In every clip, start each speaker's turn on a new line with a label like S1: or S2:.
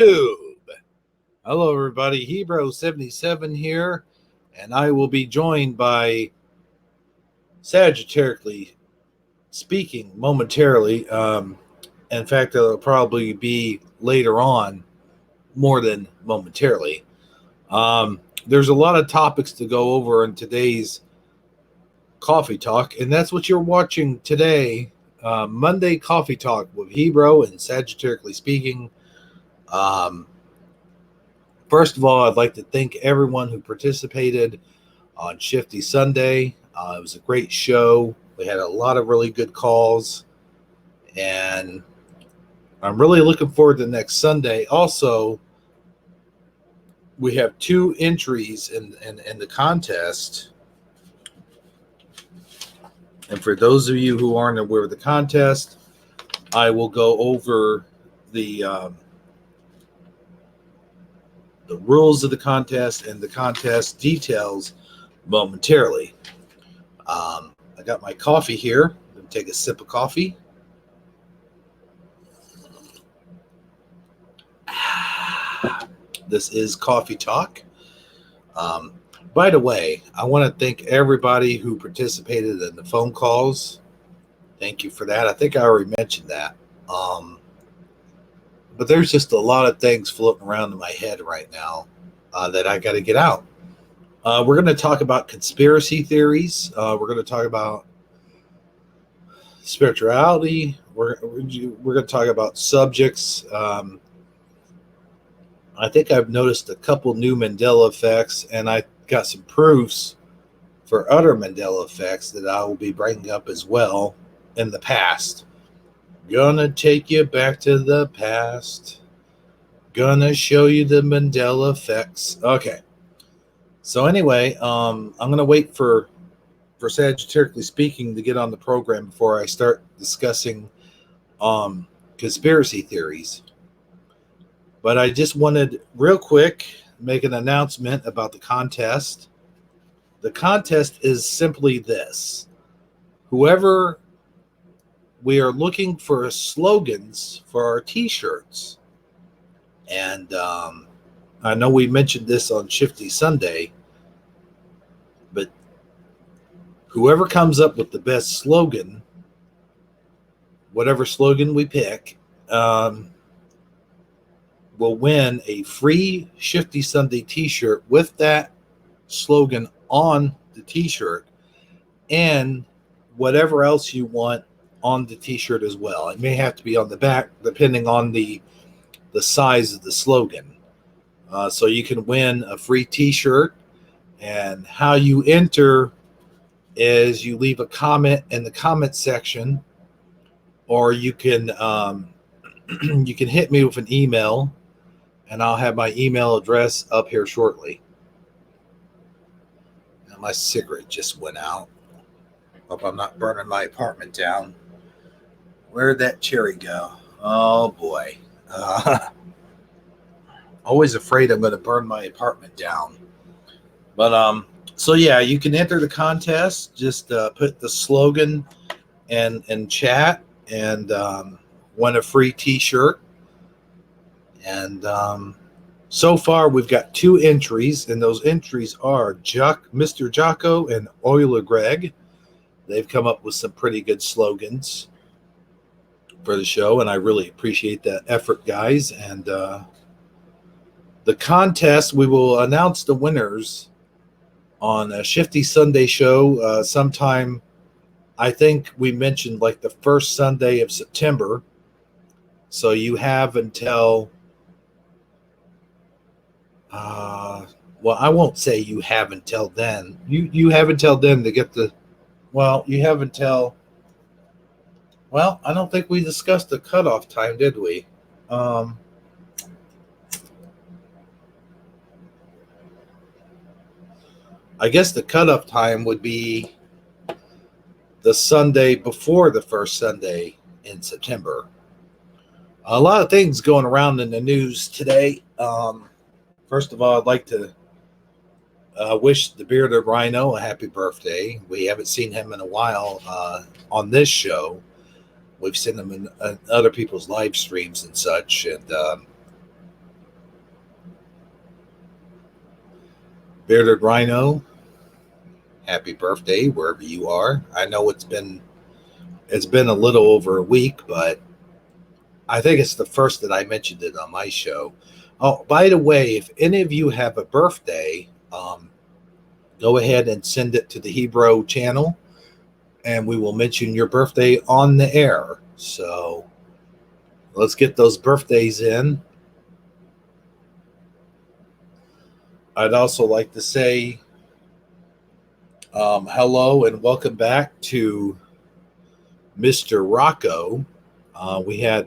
S1: YouTube. Hello, everybody. Hebrew77 here, and I will be joined by Sagittarically speaking momentarily. In fact, it'll probably be later on more than momentarily. There's a lot of topics to go over in today's Coffee Talk, and that's what you're watching today. Monday Coffee Talk with Hebrew and Sagittarically speaking. First of all, I'd like to thank everyone who participated on Shifty Sunday. It was a great show. We had a lot of really good calls, and I'm really looking forward to next Sunday. Also, we have two entries in the contest. And for those of you who aren't aware of the contest, I will go over the rules of the contest and the contest details momentarily. I got my coffee here. I'm going to take a sip of coffee. This is Coffee Talk. By the way, I want to thank everybody who participated in the phone calls. Thank you for that. I think I already mentioned that. But there's just a lot of things floating around in my head right now that I got to get out. We're going to talk about conspiracy theories. We're going to talk about spirituality. We're going to talk about subjects. I think I've noticed a couple new Mandela effects, and I got some proofs for other Mandela effects that I will be bringing up as well in the past. Gonna take you back to the past. Gonna show you the Mandela effects. Okay. So anyway, I'm gonna wait for Sagittarically speaking to get on the program before I start discussing conspiracy theories. But I just wanted real quick make an announcement about the contest. The contest is simply this. Whoever we are looking for slogans for our t-shirts. And I know we mentioned this on Shifty Sunday, but whoever comes up with the best slogan, whatever slogan we pick, will win a free Shifty Sunday t-shirt with that slogan on the t-shirt and whatever else you want on the t-shirt as well. It may have to be on the back depending on the size of the slogan. So you can win a free t-shirt, and how you enter is you leave a comment in the comment section, or you can you can hit me with an email, and I'll have my email address up here shortly. Now my cigarette just went out. Hope I'm not burning my apartment down. Where'd that cherry go? Oh boy. Always afraid I'm going to burn my apartment down. But so yeah, you can enter the contest. Just put the slogan in chat and win a free t-shirt. And so far we've got two entries, and those entries are Mr. Jocko and Euler Greg. They've come up with some pretty good slogans for the show, and I really appreciate that effort, guys. And the contest, we will announce the winners on a Shifty Sunday show sometime. I think we mentioned like the first Sunday of September. So you have until well, I won't say you have until then. You have until then to get the, well, you have until, well, I don't think we discussed the cutoff time, did we? I guess the cutoff time would be the Sunday before the first Sunday in September. A lot of things going around in the news today. First of all, I'd like to wish the Bearded Rhino a happy birthday. We haven't seen him in a while on this show. We've seen him in other people's live streams and such. And Bearded Rhino, happy birthday wherever you are. I know it's been a little over a week, but I think it's the first that I mentioned it on my show. Oh, by the way, if any of you have a birthday, go ahead and send it to the Hebrew channel, and we will mention your birthday on the air. So let's get those birthdays in. I'd also like to say hello and welcome back to Mr. Rocco. I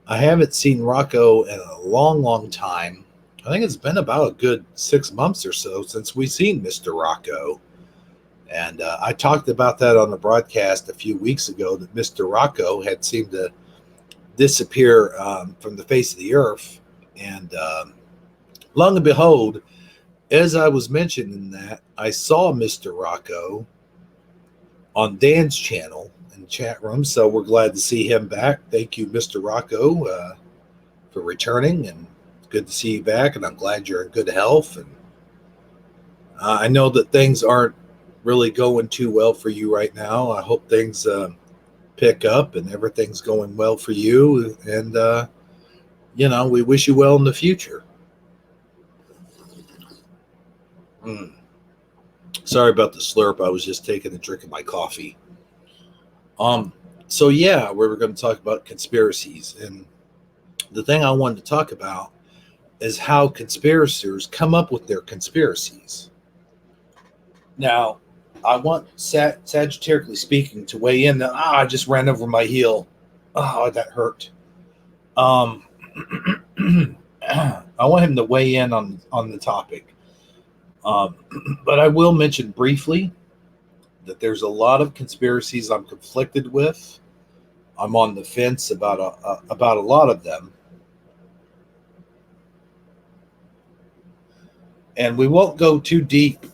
S1: haven't seen Rocco in a long, long time. I think it's been about a good 6 months or so since we've seen Mr. Rocco. And I talked about that on the broadcast a few weeks ago, that Mr. Rocco had seemed to disappear from the face of the earth. And lo and behold, as I was mentioning that, I saw Mr. Rocco on Dan's channel in the chat room. So we're glad to see him back. Thank you, Mr. Rocco, for returning. And good to see you back. And I'm glad you're in good health. And I know that things aren't really going too well for you right now. I hope things pick up and everything's going well for you. And, we wish you well in the future. Sorry about the slurp. I was just taking a drink of my coffee. So yeah, we were going to talk about conspiracies. And the thing I wanted to talk about is how conspirators come up with their conspiracies. Now, I want Sagittariusly speaking to weigh in. I just ran over my heel. Oh, that hurt. I want him to weigh in on the topic. But I will mention briefly that there's a lot of conspiracies I'm conflicted with. I'm on the fence about a lot of them. And we won't go too deep.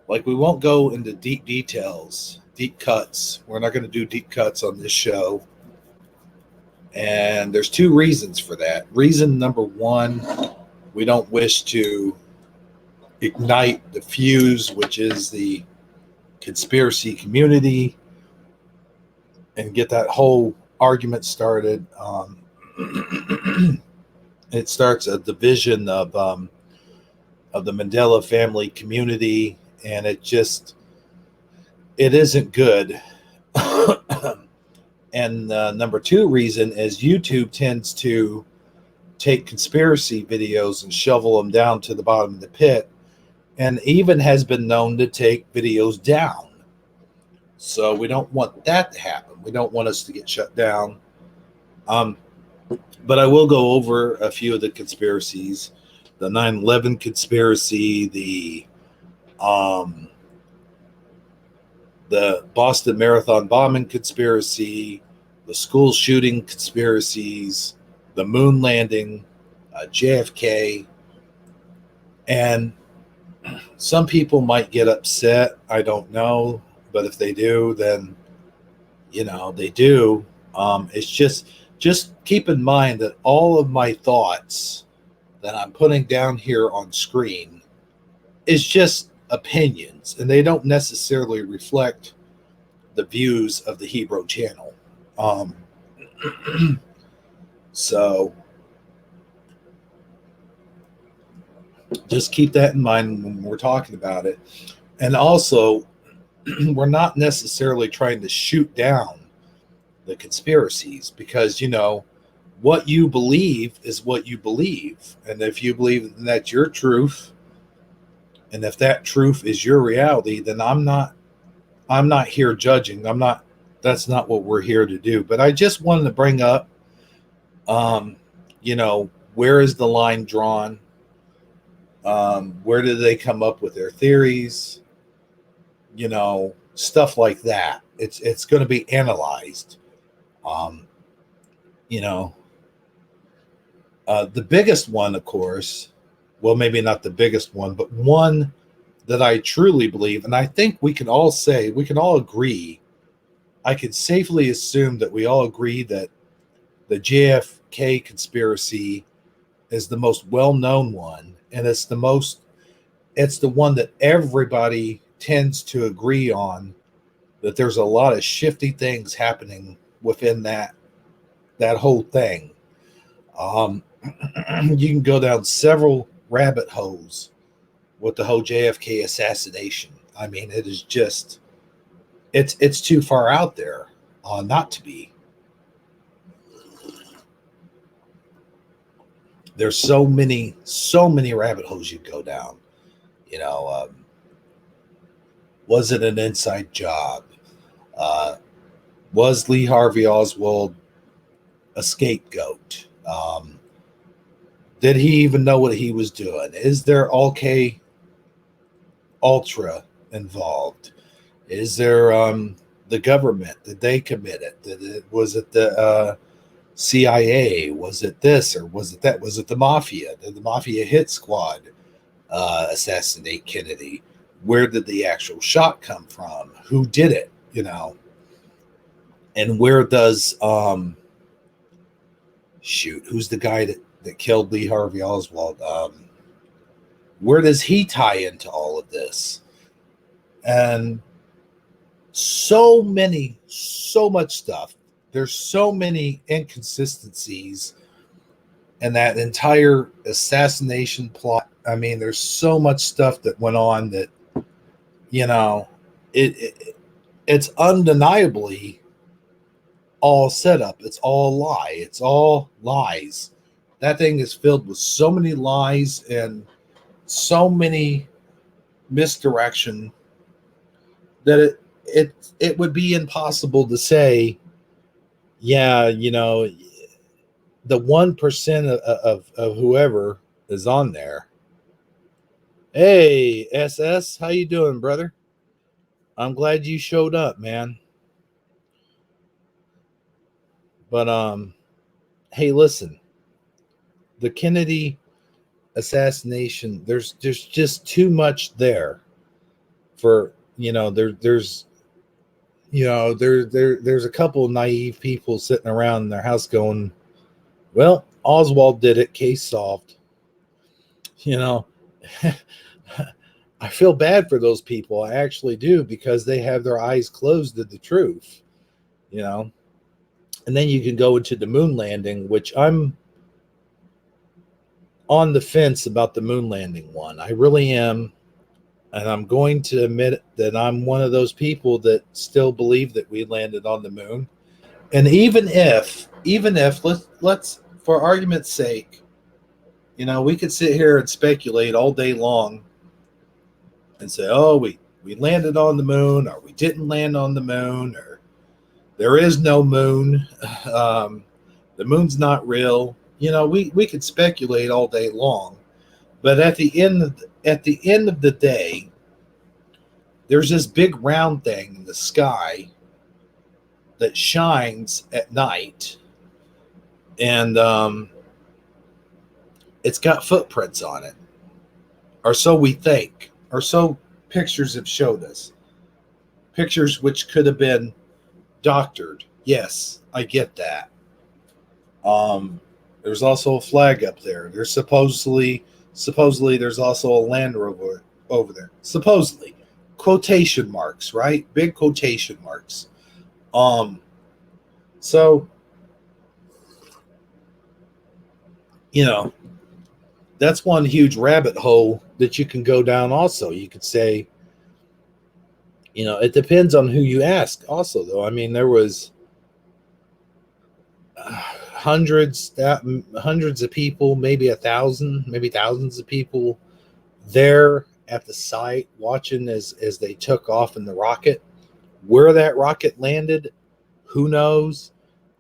S1: Like, we won't go into deep details, deep cuts. We're not going to do deep cuts on this show. And there's two reasons for that. Reason number one, we don't wish to ignite the fuse, which is the conspiracy community, and get that whole argument started. It starts a division of the Mandela family community, and it isn't good. And number two reason is YouTube tends to take conspiracy videos and shovel them down to the bottom of the pit, and even has been known to take videos down. So we don't want that to happen. We don't want us to get shut down. But I will go over a few of the conspiracies. The 9/11 conspiracy, the Boston Marathon bombing conspiracy, the school shooting conspiracies, the moon landing, JFK. And some people might get upset. I don't know. But if they do, then, they do. It's just keep in mind that all of my thoughts that I'm putting down here on screen is just opinions, and they don't necessarily reflect the views of the Hebrew channel. So just keep that in mind when we're talking about it. And also, we're not necessarily trying to shoot down the conspiracies, because, what you believe is what you believe. And if you believe that's your truth, and if that truth is your reality, then I'm not here judging. That's not what we're here to do. But I just wanted to bring up, where is the line drawn? Where do they come up with their theories? Stuff like that. It's going to be analyzed. The biggest one, of course, well, maybe not the biggest one, but one that I truly believe, and I think we can all agree, I can safely assume that we all agree that the JFK conspiracy is the most well-known one, and it's the most it's the one that everybody tends to agree on, that there's a lot of shifty things happening within that whole thing. Um, you can go down several rabbit holes with the whole JFK assassination. I mean, it is just it's too far out there not to be. There's so many rabbit holes you go down. You know, was it an inside job? Uh, was Lee Harvey Oswald a scapegoat? Did he even know what he was doing? Is there OK Ultra involved? Is there the government? Did they commit it? Was it the CIA? Was it this or was it that? Was it the mafia? Did the mafia hit squad assassinate Kennedy? Where did the actual shot come from? Who did it? You know, and where does who's the guy that killed Lee Harvey Oswald? Where does he tie into all of this? And so much stuff. There's so many inconsistencies in that entire assassination plot. I mean, there's so much stuff that went on that, you know, it's undeniably all set up. It's all lie. It's all lies. That thing is filled with so many lies and so many misdirection that it would be impossible to say, yeah, you know, the 1% of whoever is on there. Hey, SS, how you doing, brother? I'm glad you showed up, man. But hey, listen, the Kennedy assassination, there's just too much there for, you know, there's you know, there's a couple of naive people sitting around in their house going, well, Oswald did it, case solved. You know, I feel bad for those people. I actually do, because they have their eyes closed to the truth, you know. And then you can go into the moon landing, which I'm on the fence about the moon landing one. I really am. And I'm going to admit that I'm one of those people that still believe that we landed on the moon. And even if let's for argument's sake, you know, we could sit here and speculate all day long and say, oh, we landed on the moon, or we didn't land on the moon, or there is no moon. The moon's not real. You know, we could speculate all day long, but at the end of the day, there's this big round thing in the sky that shines at night, and it's got footprints on it, or so we think, or so pictures have showed us. Pictures which could have been doctored. Yes, I get that. There's also a flag up there. There's supposedly there's also a Land Rover over there. Supposedly, quotation marks, right? Big quotation marks. So, you know, that's one huge rabbit hole that you can go down. Also, you could say, you know, it depends on who you ask. Also, though, I mean, there was hundreds of people, maybe 1,000, maybe thousands of people there at the site watching as they took off in the rocket. Where that rocket landed, who knows?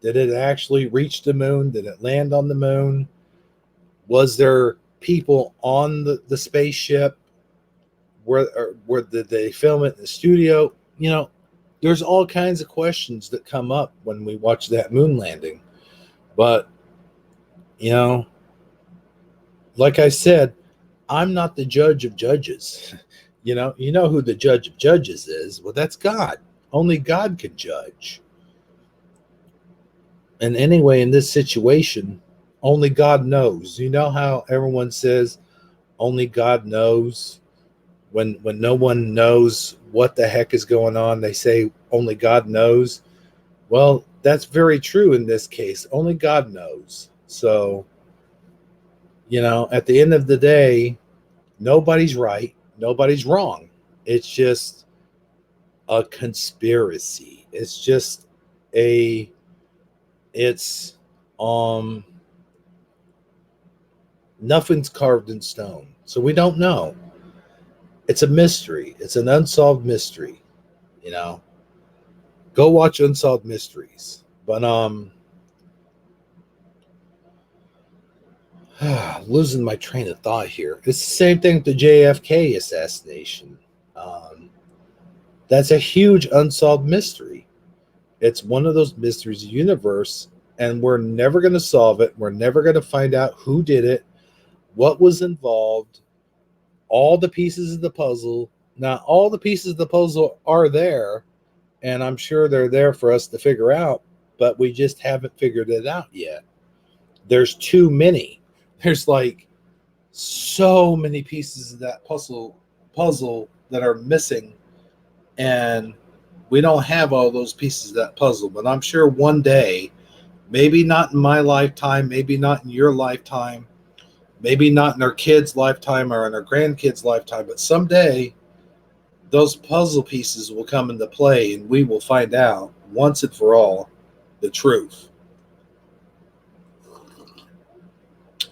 S1: Did it actually reach the moon? Did it land on the moon? Was there people on the spaceship? Where did they film it in the studio? You know, there's all kinds of questions that come up when we watch that moon landing. But, you know, like I said, I'm not the judge of judges. You know who the judge of judges is? Well, that's God. Only God can judge. And anyway, in this situation, only God knows. You know how everyone says only God knows? when no one knows what the heck is going on, they say only God knows. Well, that's very true in this case. Only God knows. So, at the end of the day, nobody's right, nobody's wrong. It's just a conspiracy. It's just a it's nothing's carved in stone. So we don't know. It's a mystery. It's an unsolved mystery, you know. Go watch Unsolved Mysteries. But losing my train of thought here. It's the same thing with the JFK assassination. Um, that's a huge unsolved mystery. It's one of those mysteries of the universe, and we're never going to solve it. We're never going to find out who did it, what was involved, all the pieces of the puzzle. Now, all the pieces of the puzzle are there, and I'm sure they're there for us to figure out, but we just haven't figured it out yet. There's too many. There's like so many pieces of that puzzle that are missing, and we don't have all those pieces of that puzzle. But I'm sure one day, maybe not in my lifetime, maybe not in your lifetime, maybe not in our kids' lifetime or in our grandkids' lifetime, but someday those puzzle pieces will come into play, and we will find out once and for all the truth.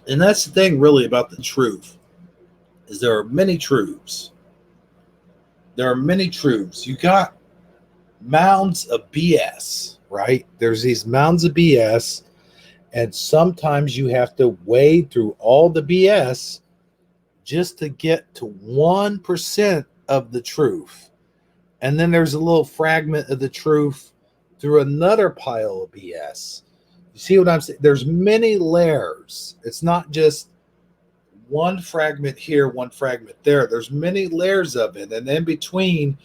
S1: And that's the thing really about the truth, is there are many truths. There are many truths. You got mounds of BS, right? There's these mounds of BS, and sometimes you have to wade through all the BS just to get to 1% of the truth. And then there's a little fragment of the truth through another pile of BS. You see what I'm saying? There's many layers. It's not just one fragment here, one fragment there. There's many layers of it. And in between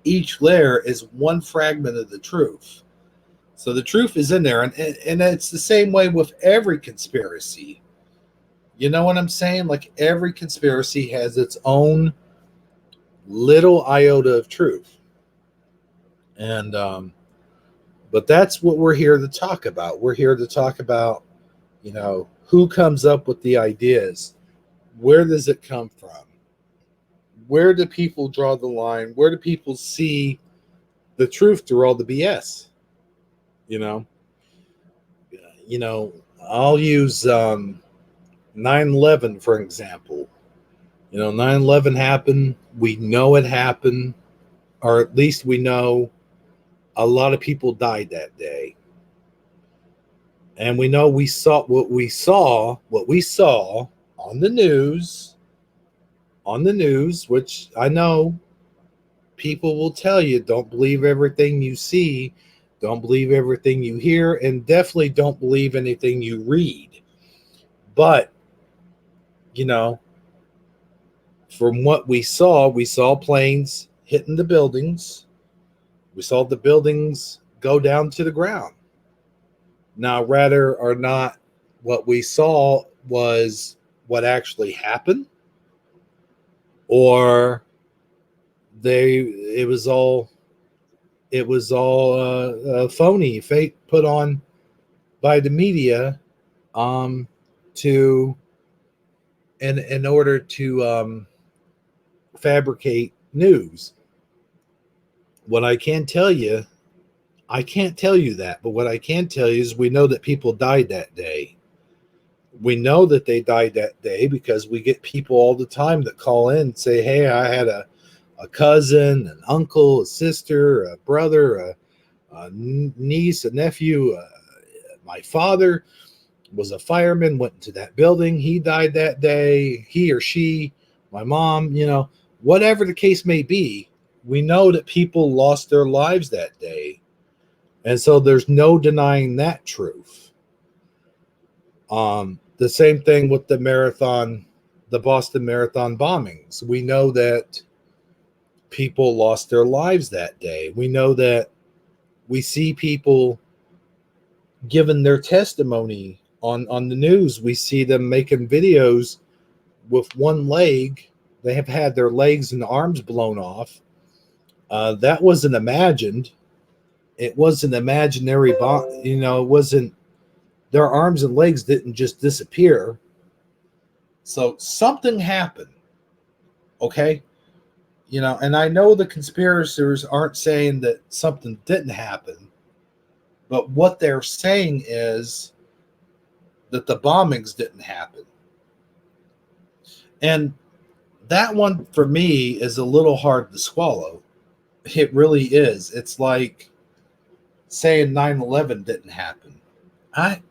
S1: each layer is one fragment of the truth. So the truth is in there. And it's the same way with every conspiracy. You know what I'm saying? Like every conspiracy has its own little iota of truth. And, but that's what we're here to talk about. We're here to talk about, who comes up with the ideas? Where does it come from? Where do people draw the line? Where do people see the truth through all the BS? I'll use 9/11 for example. 9/11 happened. We know it happened, or at least we know a lot of people died that day. And we know we saw what we saw on the news, which I know people will tell you, don't believe everything you see, don't believe everything you hear, and definitely don't believe anything you read. But, from what we saw planes hitting the buildings. We saw the buildings go down to the ground. Now, rather or not, what we saw was what actually happened, or it was all phony, fake put on by the media, to in order to fabricate news. What I can't tell you that, but what I can tell you is we know that people died that day. We know that they died that day because we get people all the time that call in and say, hey, I had a cousin, an uncle, a sister, a brother, a niece, a nephew. My father was a fireman, went into that building. He died that day, he or she, my mom, whatever the case may be. We know that people lost their lives that day. And so there's no denying that truth. The same thing with the Boston Marathon bombings. We know that people lost their lives that day. We know that we see people giving their testimony on the news. We see them making videos with one leg, They have had their legs and arms blown off. That wasn't imagined. It wasn't imaginary. It wasn't. Their arms and legs didn't just disappear. So something happened. Okay. And I know the conspirators aren't saying that something didn't happen, but what they're saying is that the bombings didn't happen. And that one for me is a little hard to swallow. It really is. It's like saying 9/11 didn't happen. I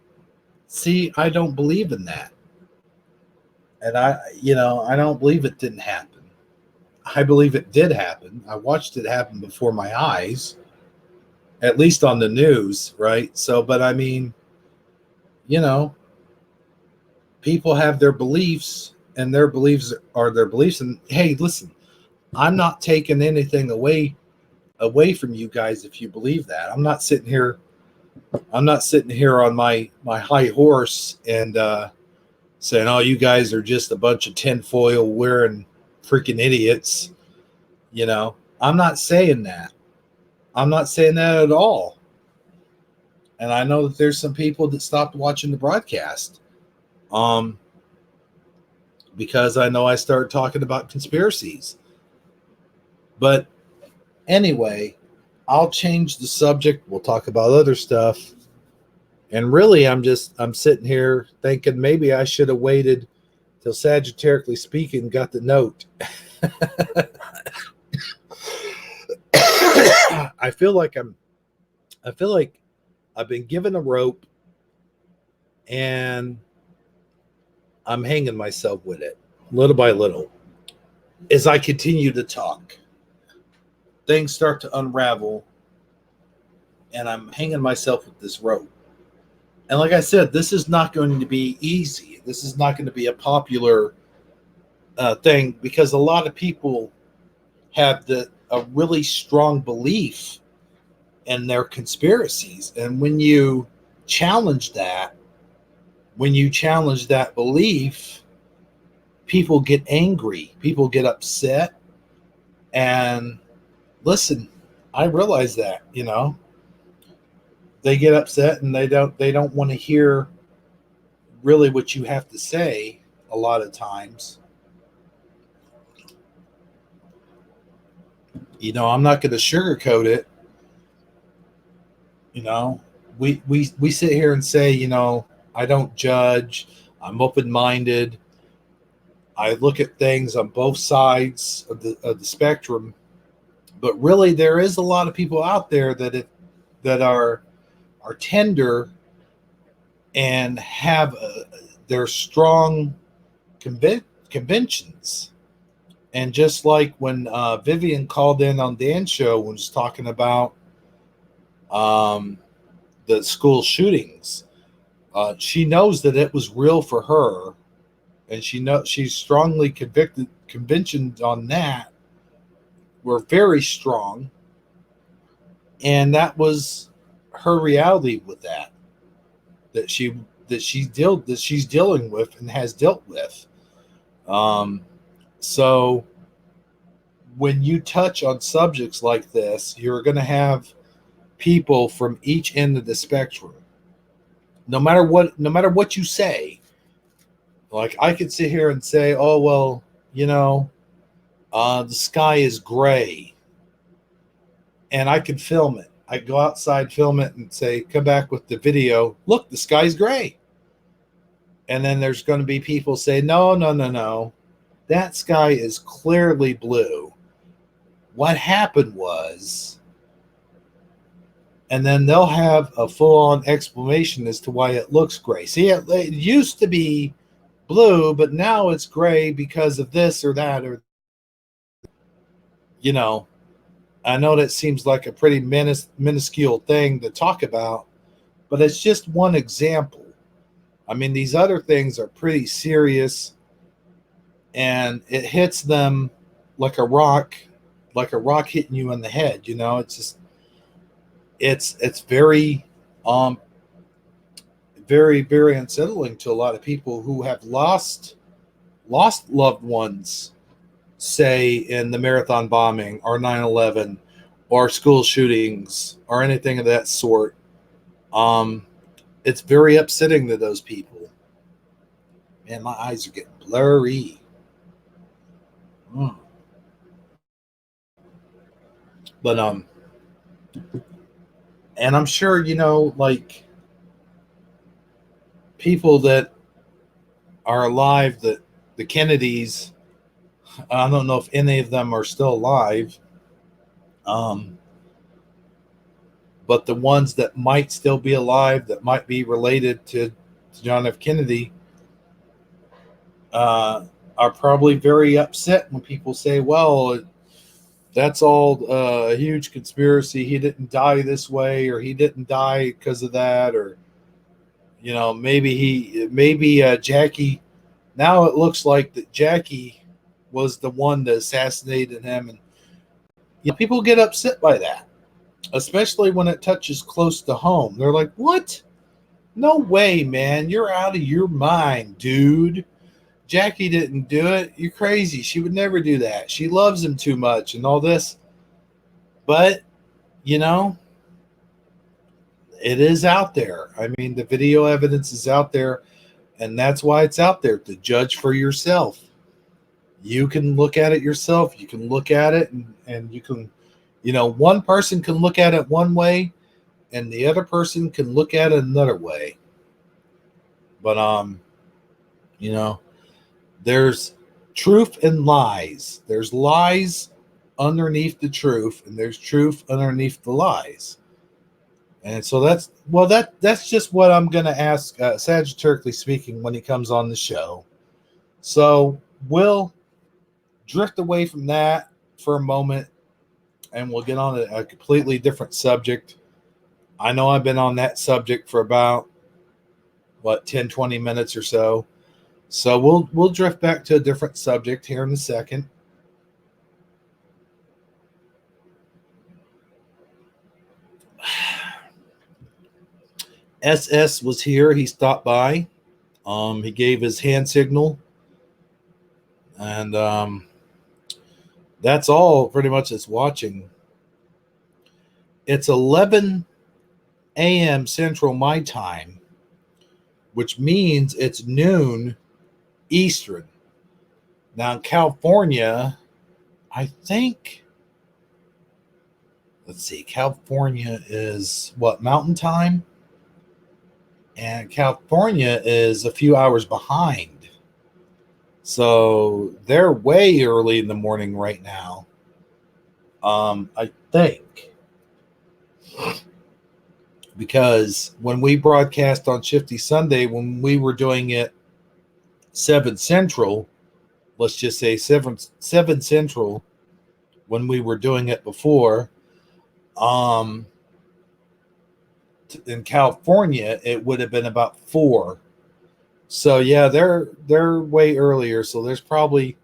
S1: don't believe in that. And I don't believe it didn't happen. I believe it did happen. I watched it happen before my eyes, at least on the news, right? So, but I mean, you know, people have their beliefs, and their beliefs are their beliefs. And hey, listen, I'm not taking anything away from you guys if you believe that. I'm not sitting here on my high horse and saying, "Oh, you guys are just a bunch of tinfoil wearing freaking idiots." I'm not saying that. I'm not saying that at all. And I know that there's some people that stopped watching the broadcast, um, because I know I started talking about conspiracies. But anyway, I'll change the subject. We'll talk about other stuff. And really, I'm sitting here thinking maybe I should have waited till Sagittarically speaking got the note. I feel like I've been given a rope and I'm hanging myself with it little by little. As I continue to talk, things start to unravel and I'm hanging myself with this rope. And like I said, this is not going to be easy. This is not going to be a popular thing, because a lot of people have a really strong belief in their conspiracies. And when you challenge that belief, people get angry, people get upset. And listen, I realize that, they get upset and they don't want to hear really what you have to say a lot of times. I'm not going to sugarcoat it. We sit here and say, I don't judge. I'm open-minded. I look at things on both sides of the spectrum. But really, there is a lot of people out there that are tender and have their strong conventions. And just like when Vivian called in on Dan's show and was talking about the school shootings, she knows that it was real for her, and she's strongly convictions on that were very strong, and that was her reality with that she's dealing with and has dealt with. So when you touch on subjects like this, you're going to have people from each end of the spectrum. No matter what you say, like I could sit here and say, "Oh well, the sky is gray," and I could film it. I go outside, film it, and say, "Come back with the video. Look, the sky's gray." And then there's going to be people say, "No, no, no, no. That sky is clearly blue. What happened was," and then they'll have a full-on explanation as to why it looks gray. See, it used to be blue, but now it's gray because of this or that, or I know that seems like a pretty minuscule thing to talk about, but it's just one example. I mean, these other things are pretty serious, and it hits them like a rock hitting you in the head. It's just it's very very, very unsettling to a lot of people who have lost loved ones say in the marathon bombing or 9/11 or school shootings or anything of that sort. It's very upsetting to those people. Man, my eyes are getting blurry. Mm. But and I'm sure, like people that are alive, that the Kennedys, I don't know if any of them are still alive. Um, but the ones that might still be alive, that might be related to John F. Kennedy, uh, are probably very upset when people say, well, that's all a huge conspiracy. He didn't die this way, or he didn't die because of that, or maybe Jackie. Now it looks like that Jackie was the one that assassinated him, and people get upset by that, especially when it touches close to home. They're like, "What? No way, man! You're out of your mind, dude. Jackie didn't do it. You're crazy. She would never do that. She loves him too much, and all this." But you know, it is out there. I mean, the video evidence is out there, and that's why it's out there to judge for yourself. You can look at it yourself. You can look at it, and you can, one person can look at it one way, and the other person can look at it another way. But you know, there's truth and lies. There's lies underneath the truth, and there's truth underneath the lies. And so that's just what I'm going to ask Sagittariusly speaking when he comes on the show. So we'll drift away from that for a moment, and we'll get on a completely different subject. I know I've been on that subject for about 10-20 minutes or so. So we'll drift back to a different subject here in a second. SS was here. He stopped by. He gave his hand signal, and that's all pretty much it's watching. It's 11 a.m. Central my time, which means it's noon Eastern. Now in California, I think, let's see, California is what, Mountain Time? And California is a few hours behind. So they're way early in the morning right now. I think. Because when we broadcast on Shifty Sunday, when we were doing it 7 Central, let's just say 7 Central, when we were doing it before, in California, it would have been about 4. So yeah, they're way earlier. So there's probably,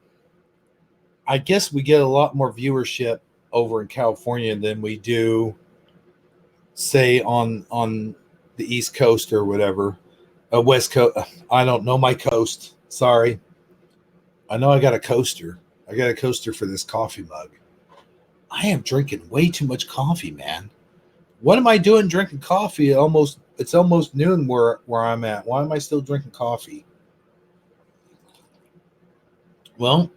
S1: I guess we get a lot more viewership over in California than we do, say, on the East Coast or whatever, West Coast. I don't know my coast. Sorry. I know I got a coaster. I got a coaster for this coffee mug. I am drinking way too much coffee, man. What am I doing drinking coffee? It's almost noon where I'm at. Why am I still drinking coffee? Well,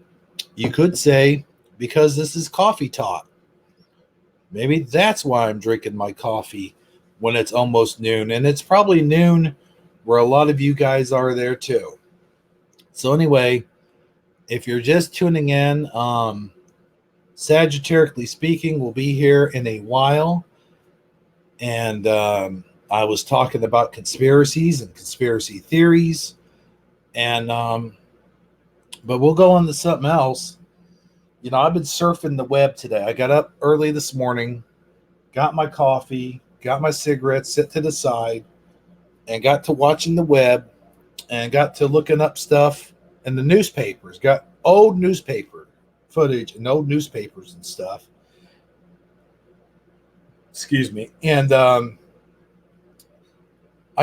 S1: you could say because this is coffee talk. Maybe that's why I'm drinking my coffee when it's almost noon. And it's probably noon where a lot of you guys are there too. So anyway, if you're just tuning in, Sagittariusly speaking, we'll be here in a while. And I was talking about conspiracies and conspiracy theories. And but we'll go on to something else. I've been surfing the web today. I got up early this morning, got my coffee, got my cigarettes set to the side, and got to watching the web and got to looking up stuff in the newspapers. Got old newspaper footage and old newspapers and stuff. Excuse me. And I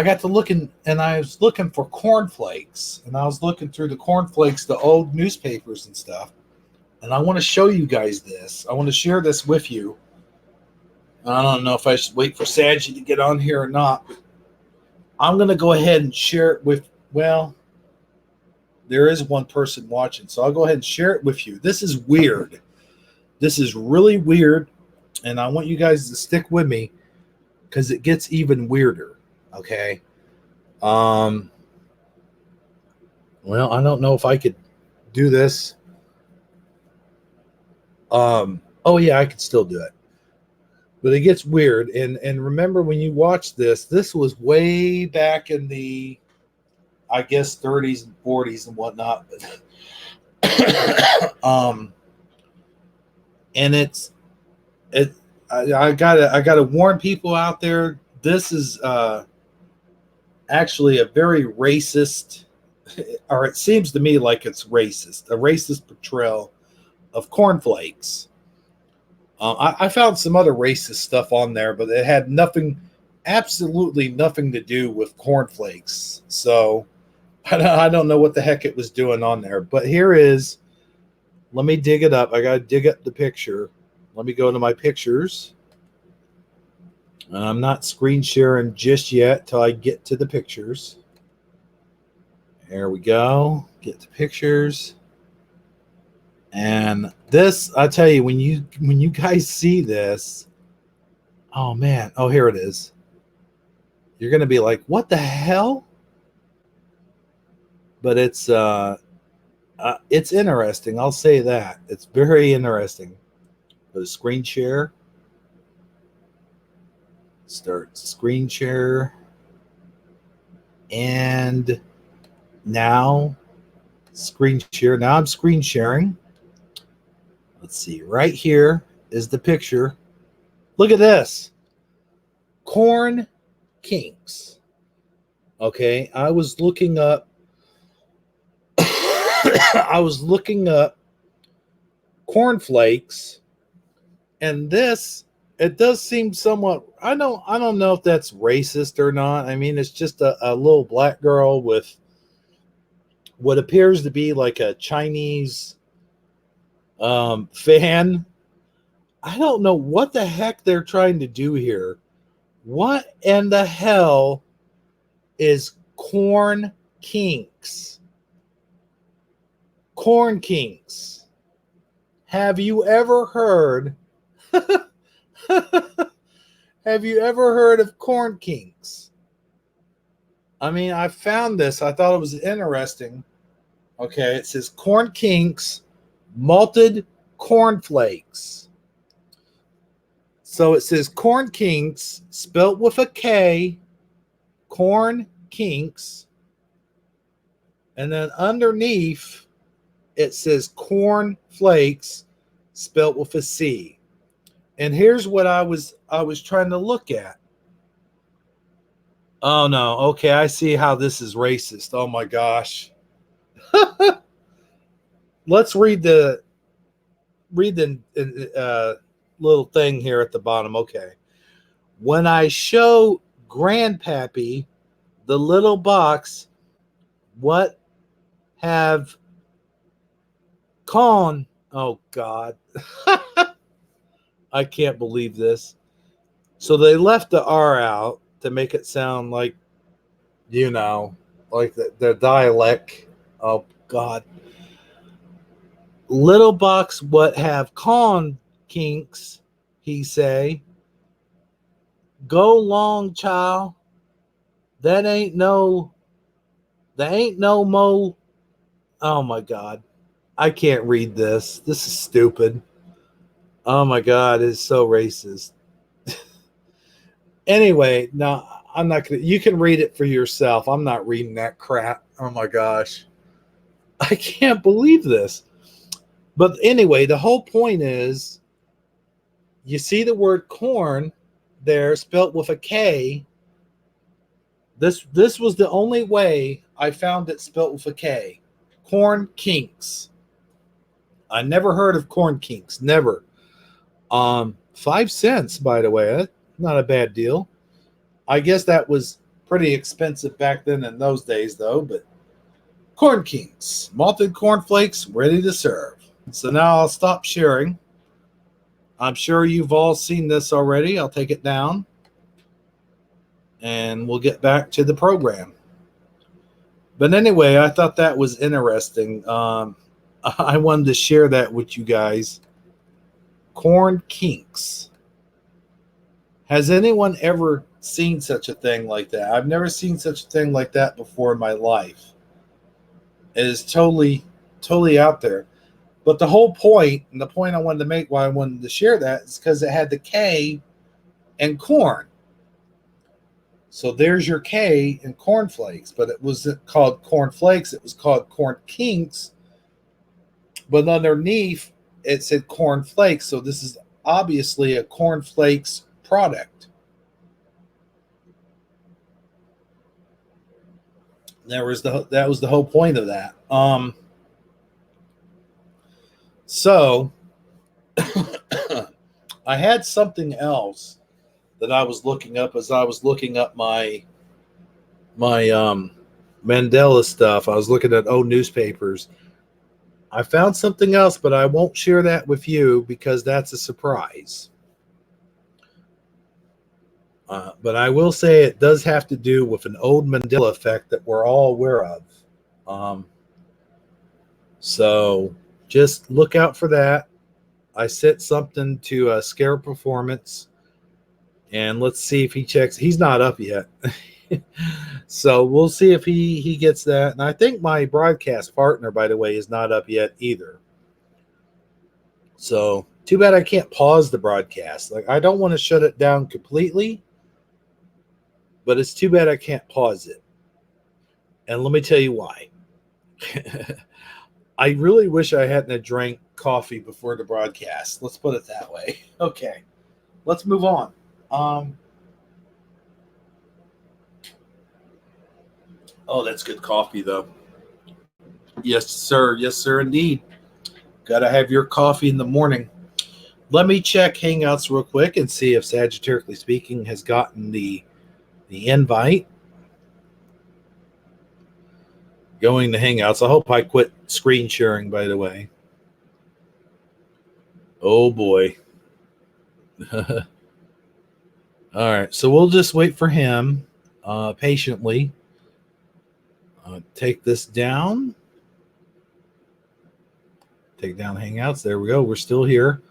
S1: got to looking, and I was looking for cornflakes, and I was looking through the cornflakes, the old newspapers and stuff. And I want to show you guys this. I want to share this with you. I don't know if I should wait for Saji to get on here or not. But I'm going to go ahead and share it with, well, there is one person watching, so I'll go ahead and share it with you. This is weird. This is really weird, and I want you guys to stick with me because it gets even weirder. Okay. Well, I don't know if I could do this. Oh yeah, I could still do it. But it gets weird. And remember when you watch this was way back in the, I guess, 30s and 40s and whatnot. And I gotta warn people out there. This is actually a very racist, or it seems to me like it's racist, a racist portrayal of cornflakes. I found some other racist stuff on there, but it had absolutely nothing to do with cornflakes. So I don't know what the heck it was doing on there. But here is, let me dig it up. I got to dig up the picture. Let me go to my pictures. And I'm not screen sharing just yet till I get to the pictures. There we go. Get the pictures. And this, I tell you, when you guys see this, oh man, oh here it is. You're gonna be like, what the hell? But it's interesting. I'll say that it's very interesting. Go to screen share. Start screen share, and now screen share. Now I'm screen sharing. Let's see, right here is the picture. Look at this. Corn kinks. Okay, I was looking up cornflakes, and this, it does seem somewhat, I don't know if that's racist or not. I mean, it's just a little black girl with what appears to be like a Chinese fan. I don't know what the heck they're trying to do here. What in the hell is corn kinks? Corn kinks. Have you ever heard? Have you ever heard of corn kinks? I mean, I found this. I thought it was interesting. Okay, it says corn kinks, malted cornflakes. So it says corn kinks, spelt with a K, corn kinks. And then underneath, it says corn flakes, spelt with a C. And here's what I was trying to look at. Oh no, okay, I see how this is racist. Oh my gosh. Let's read the little thing here at the bottom. Okay. When I show Grandpappy the little box, what have con? Oh God. I can't believe this. So they left the R out to make it sound like, like the dialect. Oh God. Little box what have con kinks, he say. Go long, child. That ain't no mo. Oh my God. I can't read this. This is stupid. Oh my God, it's so racist. Anyway, no, I'm not gonna, you can read it for yourself. I'm not reading that crap. Oh my gosh. I can't believe this. But anyway, the whole point is, you see the word corn there spelt with a K. This was the only way I found it spelt with a K. Corn kinks. I never heard of corn kinks. Never. 5 cents, by the way. That's not a bad deal. I guess that was pretty expensive back then in those days, though. But corn kinks, malted cornflakes, ready to serve. So now I'll stop sharing. I'm sure you've all seen this already. I'll take it down and we'll get back to the program. But anyway, I thought that was interesting. I wanted to share that with you guys. Corn kinks. Has anyone ever seen such a thing like that? I've never seen such a thing like that before in my life. It is totally out there. But the whole point, and the point I wanted to make why I wanted to share that is because it had the K and corn. So there's your K in cornflakes, but it wasn't called cornflakes. It was called corn kinks. But underneath, it said cornflakes. So this is obviously a cornflakes product. That was the whole point of that. So I had something else that I was looking up as I was looking up my Mandela stuff. I was looking at old newspapers. I found something else, but I won't share that with you because that's a surprise. But I will say it does have to do with an old Mandela effect that we're all aware of. So just look out for that. I set something to Scare Performance, and let's see if he checks. He's not up yet. So we'll see if he gets that. And I think my broadcast partner, by the way, is not up yet either. So too bad I can't pause the broadcast. Like, I don't want to shut it down completely, but it's too bad I can't pause it. And let me tell you why. I really wish I hadn't drank coffee before the broadcast. Let's put it that way. Okay, let's move on. Oh, that's good coffee, though. Yes, sir. Yes, sir, indeed. Got to have your coffee in the morning. Let me check Hangouts real quick and see if Sagittarically Speaking has gotten the invite. Going to Hangouts. I hope I quit screen sharing, by the way. Oh, boy. All right, so we'll just wait for him patiently. Take this down. Take down Hangouts. There we go. We're still here.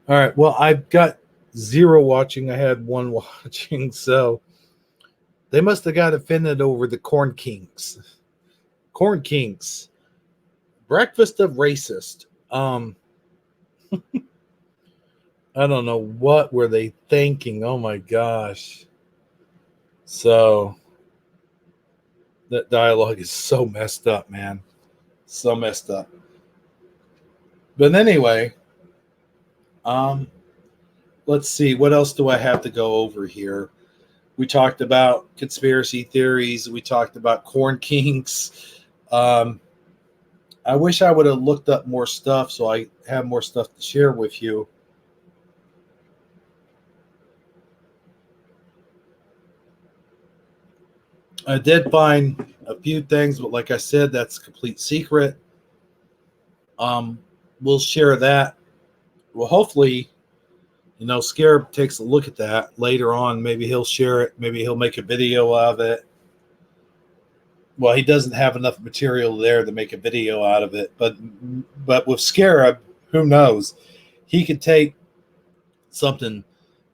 S1: All right. Well, I've got 0 watching. I had 1 watching. So they must have got offended over the Corn Kinks. Corn Kinks. Breakfast of racist. I don't know what were they thinking. Oh my gosh. So that dialogue is so messed up, man. So messed up. But anyway, let's see. What else do I have to go over here? We talked about conspiracy theories. We talked about corn kinks. I wish I would have looked up more stuff so I have more stuff to share with you. I did find a few things, but like I said, that's a complete secret. We'll share that. Well, hopefully, Scarab takes a look at that later on. Maybe he'll share it. Maybe he'll make a video of it. Well, he doesn't have enough material there to make a video out of it. But with Scarab, who knows? He could take something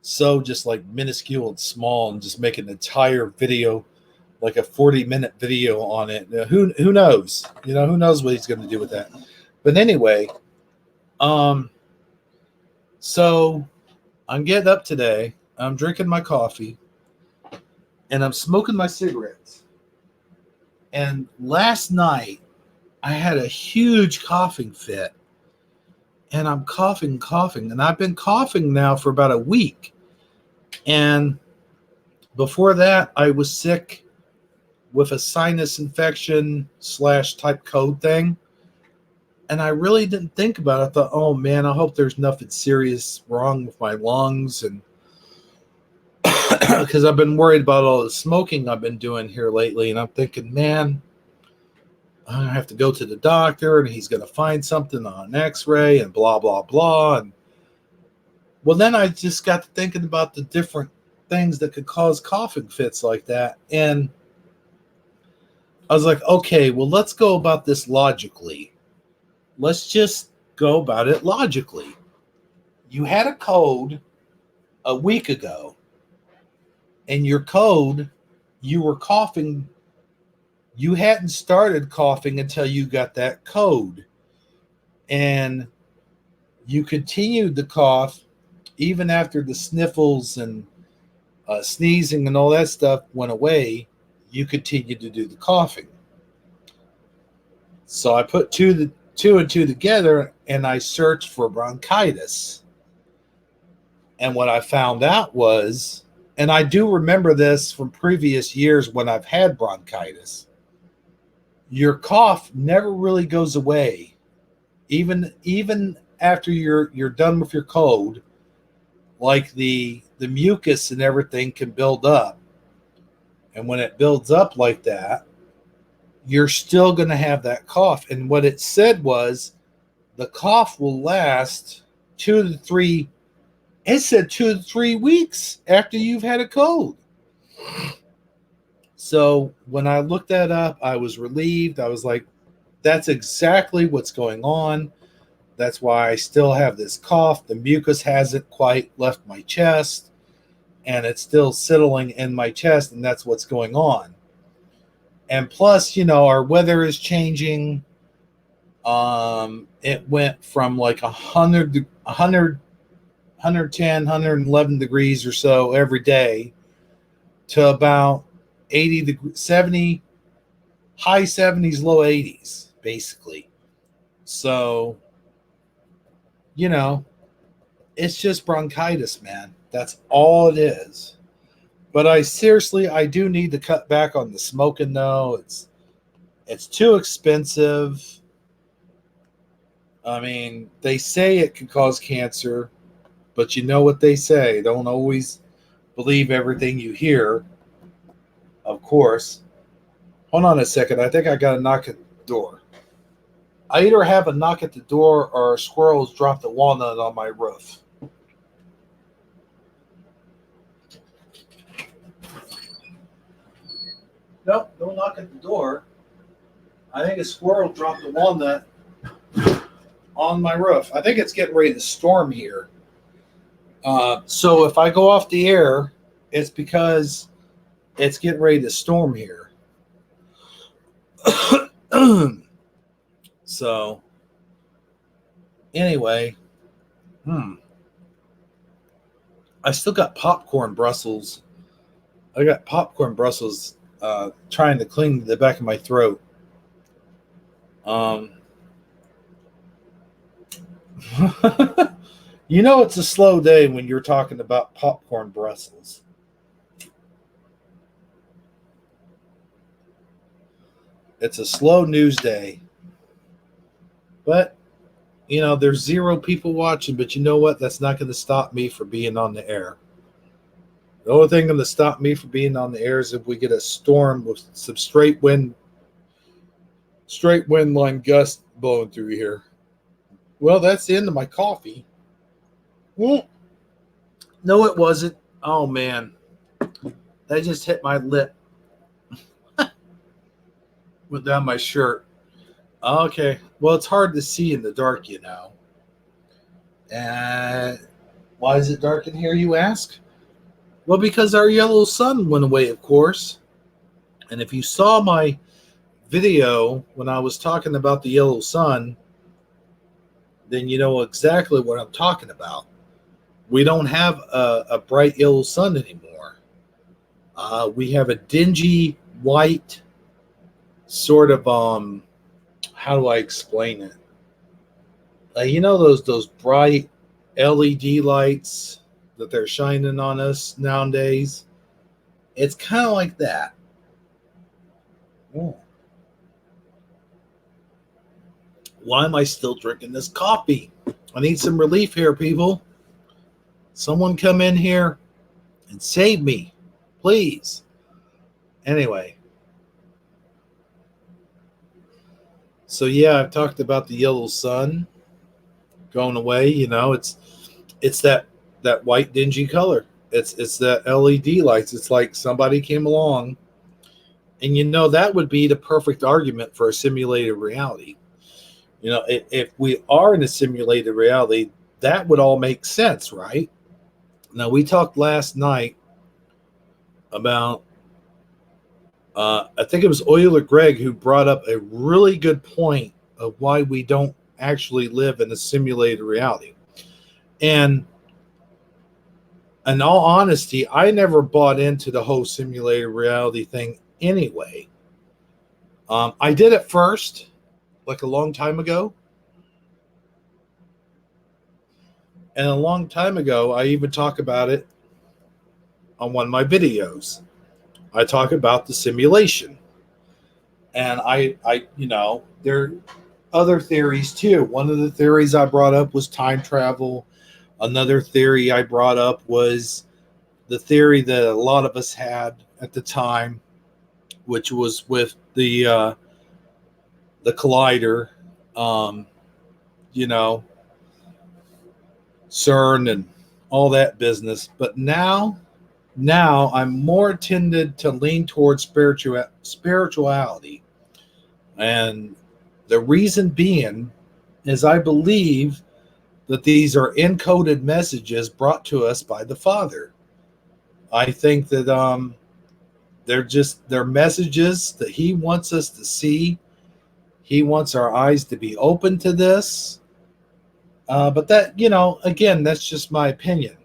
S1: so just like minuscule and small and just make an entire video, like a 40-minute video on it. Who knows? Who knows what he's going to do with that. But anyway, so I'm getting up today. I'm drinking my coffee, and I'm smoking my cigarettes. And last night, I had a huge coughing fit. And I'm coughing. And I've been coughing now for about a week. And before that, I was sick with a sinus infection / type code thing. And I really didn't think about it. I thought, oh, man, I hope there's nothing serious wrong with my lungs. And because I've been worried about all the smoking I've been doing here lately. And I'm thinking, man, I have to go to the doctor and he's going to find something on an x-ray and blah, blah, blah. And well, then I just got to thinking about the different things that could cause coughing fits like that. And I was like, okay, well, let's go about this logically. Let's just go about it logically. You had a code a week ago, and your code, you were coughing. You hadn't started coughing until you got that code. And you continued to cough even after the sniffles and sneezing and all that stuff went away. You continued to do the coughing. So I put two and two together and I searched for bronchitis. And what I found out was, and I do remember this from previous years when I've had bronchitis, your cough never really goes away. Even after you're done with your cold, like the mucus and everything can build up. And when it builds up like that, you're still going to have that cough. And what it said was the cough will last 2 to 3. It said 2 to 3 weeks after you've had a cold. So when I looked that up, I was relieved. I was like, that's exactly what's going on. That's why I still have this cough. The mucus hasn't quite left my chest, and it's still settling in my chest, and that's what's going on. And plus, our weather is changing. It went from like 100, 110, 111 degrees or so every day to about 80 70, high 70s, low 80s, basically. So, it's just bronchitis, man. That's all it is. But I do need to cut back on the smoking though. It's too expensive. I mean, they say it can cause cancer, but you know what they say. Don't always believe everything you hear, of course. Hold on a second. I think I got a knock at the door. I either have a knock at the door or squirrels dropped a walnut on my roof. Nope, don't knock at the door. I think a squirrel dropped a walnut on my roof. I think it's getting ready to storm here. So if I go off the air, it's because it's getting ready to storm here. So anyway, I still got popcorn Brussels. I got popcorn Brussels trying to cling to the back of my throat. It's a slow day when you're talking about popcorn Brussels. It's a slow news day. But, there's 0 people watching, but you know what? That's not going to stop me from being on the air. The only thing going to stop me from being on the air is if we get a storm with some straight wind line gusts blowing through here. Well, that's the end of my coffee. Well, no, it wasn't. Oh, man. That just hit my lip. Went down my shirt. Okay. Well, it's hard to see in the dark, And why is it dark in here, you ask? Well, because our yellow sun went away, of course. And if you saw my video when I was talking about the yellow sun, then you know exactly what I'm talking about. We don't have a bright yellow sun anymore. We have a dingy white sort of how do I explain it? Those bright LED lights that they're shining on us nowadays. It's kind of like that. Why am I still drinking this coffee? I need some relief here, people. Someone come in here and save me, please. Anyway. So yeah, I've talked about the yellow sun going away. It's that white dingy color. It's that LED lights. It's like somebody came along, and that would be the perfect argument for a simulated reality. If we are in a simulated reality, that would all make sense, right? Now we talked last night about I think it was Euler Greg who brought up a really good point of why we don't actually live in a simulated reality. And in all honesty, I never bought into the whole simulated reality thing anyway. I did at first, like a long time ago. And a long time ago, I even talk about it on one of my videos. I talk about the simulation. And there are other theories too. One of the theories I brought up was time travel. Another theory I brought up was the theory that a lot of us had at the time, which was with the collider, um, you know, CERN and all that business. But now I'm more tended to lean towards spirituality, and the reason being is I believe that these are encoded messages brought to us by the Father. I think that they're messages that He wants us to see. He wants our eyes to be open to this. But that, again, that's just my opinion.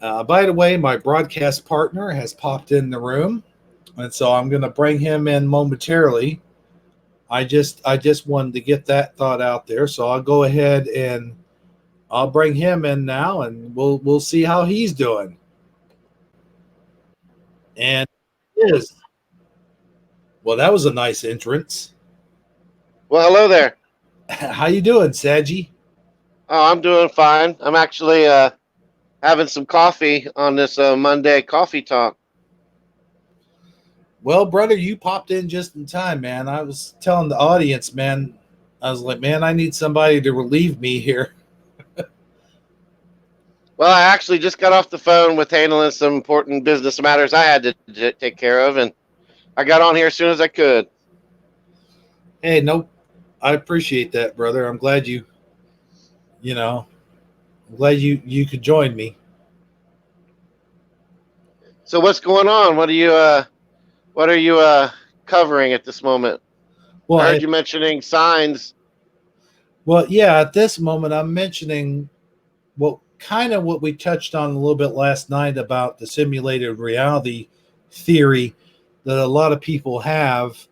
S1: By the way, my broadcast partner has popped in the room, and so I'm going to bring him in momentarily. I just wanted to get that thought out there, so I'll go ahead and I'll bring him in now, and we'll see how he's doing. And is well, that was a nice entrance.
S2: Well, hello there.
S1: How you doing, Saji?
S2: Oh, I'm doing fine. I'm actually having some coffee on this Monday coffee talk.
S1: Well, brother, you popped in just in time, man. I was telling the audience, man, I was like, man, I need somebody to relieve me here.
S2: Well, I actually just got off the phone with handling some important business matters I had to take care of, and I got on here as soon as I could.
S1: Hey, nope. I appreciate that, brother. You know, I'm glad you could join me.
S2: So, what's going on? What are you covering at this moment?
S1: Well,
S2: I heard
S1: I,
S2: you mentioning signs.
S1: well, yeah. At this moment, I'm mentioning what we touched on a little bit last night about the simulated reality theory that a lot of people have,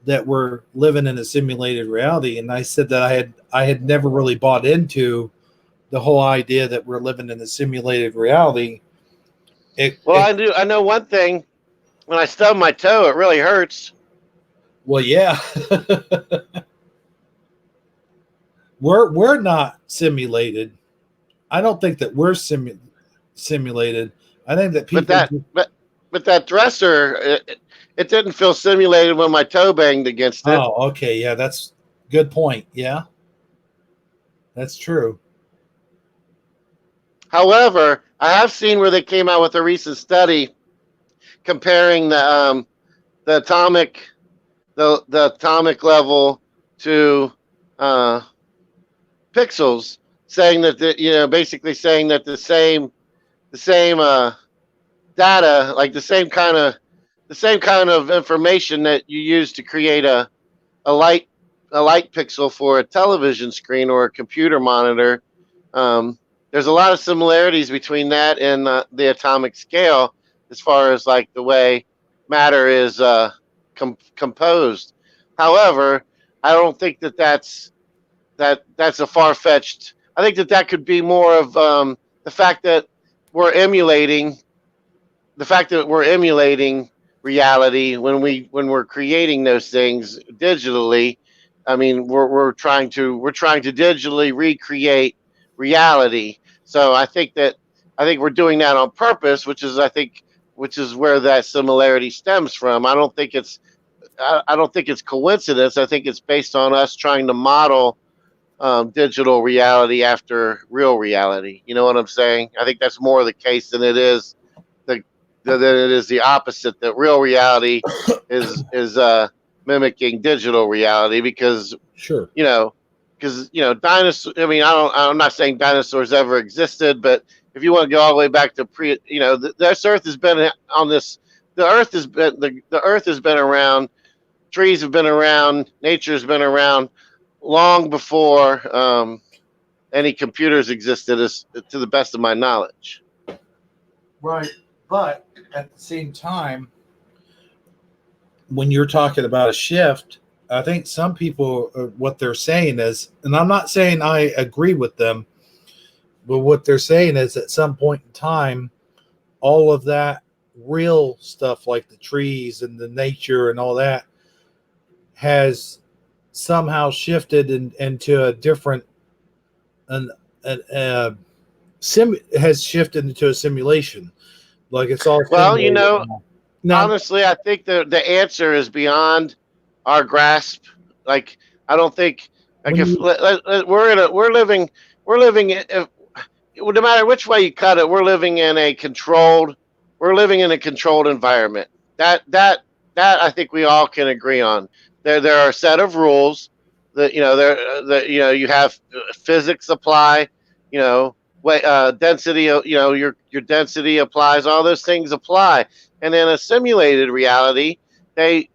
S1: that we're living in a simulated reality. And I said that I had never really bought into the whole idea that we're living in a simulated reality. It,
S2: Well,
S1: it
S2: I know one thing. When I stub my toe, it really hurts.
S1: well, yeah, we're not simulated. I don't think that we're simulated. I think that
S2: But
S1: people.
S2: that dresser, it didn't feel simulated when my toe banged against it.
S1: Oh, okay, yeah, that's good point. Yeah, that's true.
S2: However, I have seen where they came out with a recent study comparing the the atomic level to uh, pixels, saying that basically saying that the same data, like the same kind of information that you use to create a light a light pixel for a television screen or a computer monitor. Um, there's a lot of similarities between that and the atomic scale, as far as like the way matter is composed. However, I don't think that's a far fetched. I think that could be more of the fact that we're emulating the fact that we're emulating reality when we're creating those things digitally. I mean, we're trying to digitally recreate reality. So I think we're doing that on purpose, which is where that similarity stems from. I don't think it's I don't think it's coincidence. I think it's based on us trying to model digital reality after real reality. You know what I'm saying? I think that's more the case than it is the than it is the opposite. That real reality is mimicking digital reality because
S1: Sure.
S2: you know dinosaurs. I mean, I'm not saying dinosaurs ever existed, but if you want to go all the way back to this Earth has been on this. The Earth has been around. Trees have been around. Nature's been around long before any computers existed, as to the best of my knowledge.
S1: Right. But at the same time, when you're talking about a shift, I think some people, what they're saying is, and I'm not saying I agree with them, but what they're saying is at some point in time, all of that real stuff like the trees and the nature and all that has somehow shifted into a different, an, has shifted into a simulation. Like it's all
S2: Well,
S1: simulated now. Now,
S2: honestly, I think the answer is beyond our grasp. Like, I don't think like
S1: when
S2: if
S1: you,
S2: we're living if, no matter which way you cut it, we're living in a controlled environment. That that that I think we all can agree on. There are a set of rules that you have physics apply. You know, density. Your density applies. All those things apply. And in a simulated reality, they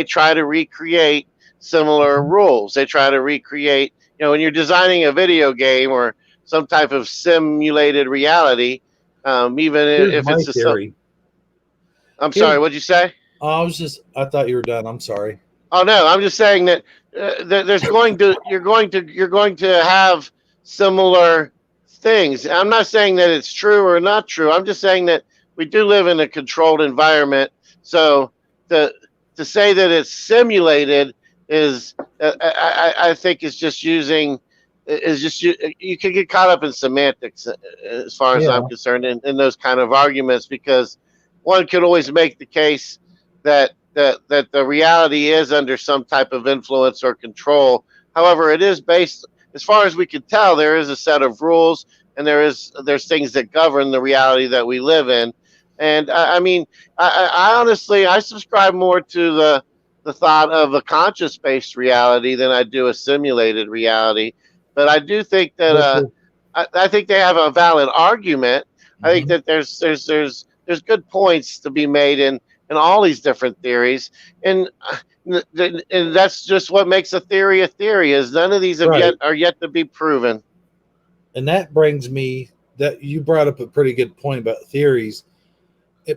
S2: try to recreate similar rules. They try to recreate. When you're designing a video game or some type of simulated reality, even
S1: here's
S2: if
S1: my
S2: it's a.
S1: theory.
S2: I'm
S1: Here's,
S2: sorry, what'd you say?
S1: I thought you were done. I'm sorry.
S2: Oh no, I'm just saying that you're going to have similar things. I'm not saying that it's true or not true. I'm just saying that we do live in a controlled environment. So to to say that it's simulated is I think is just using is just you can get caught up in semantics as far as I'm
S1: Yeah.
S2: concerned in those kind of arguments because one could always make the case that the reality is under some type of influence or control. However, it is based, as far as we can tell, there is a set of rules and there's things that govern the reality that we live in. And I mean, I honestly I subscribe more to the thought of a conscious based reality than I do a simulated reality. But I do think that
S1: But the,
S2: I think they have a valid argument. I think
S1: mhm.
S2: that there's good points to be made in all these different theories, and and that's just what makes a theory a theory. Is none of these
S1: Right.
S2: are yet to be proven.
S1: And that brings me that you brought up a pretty good point about theories.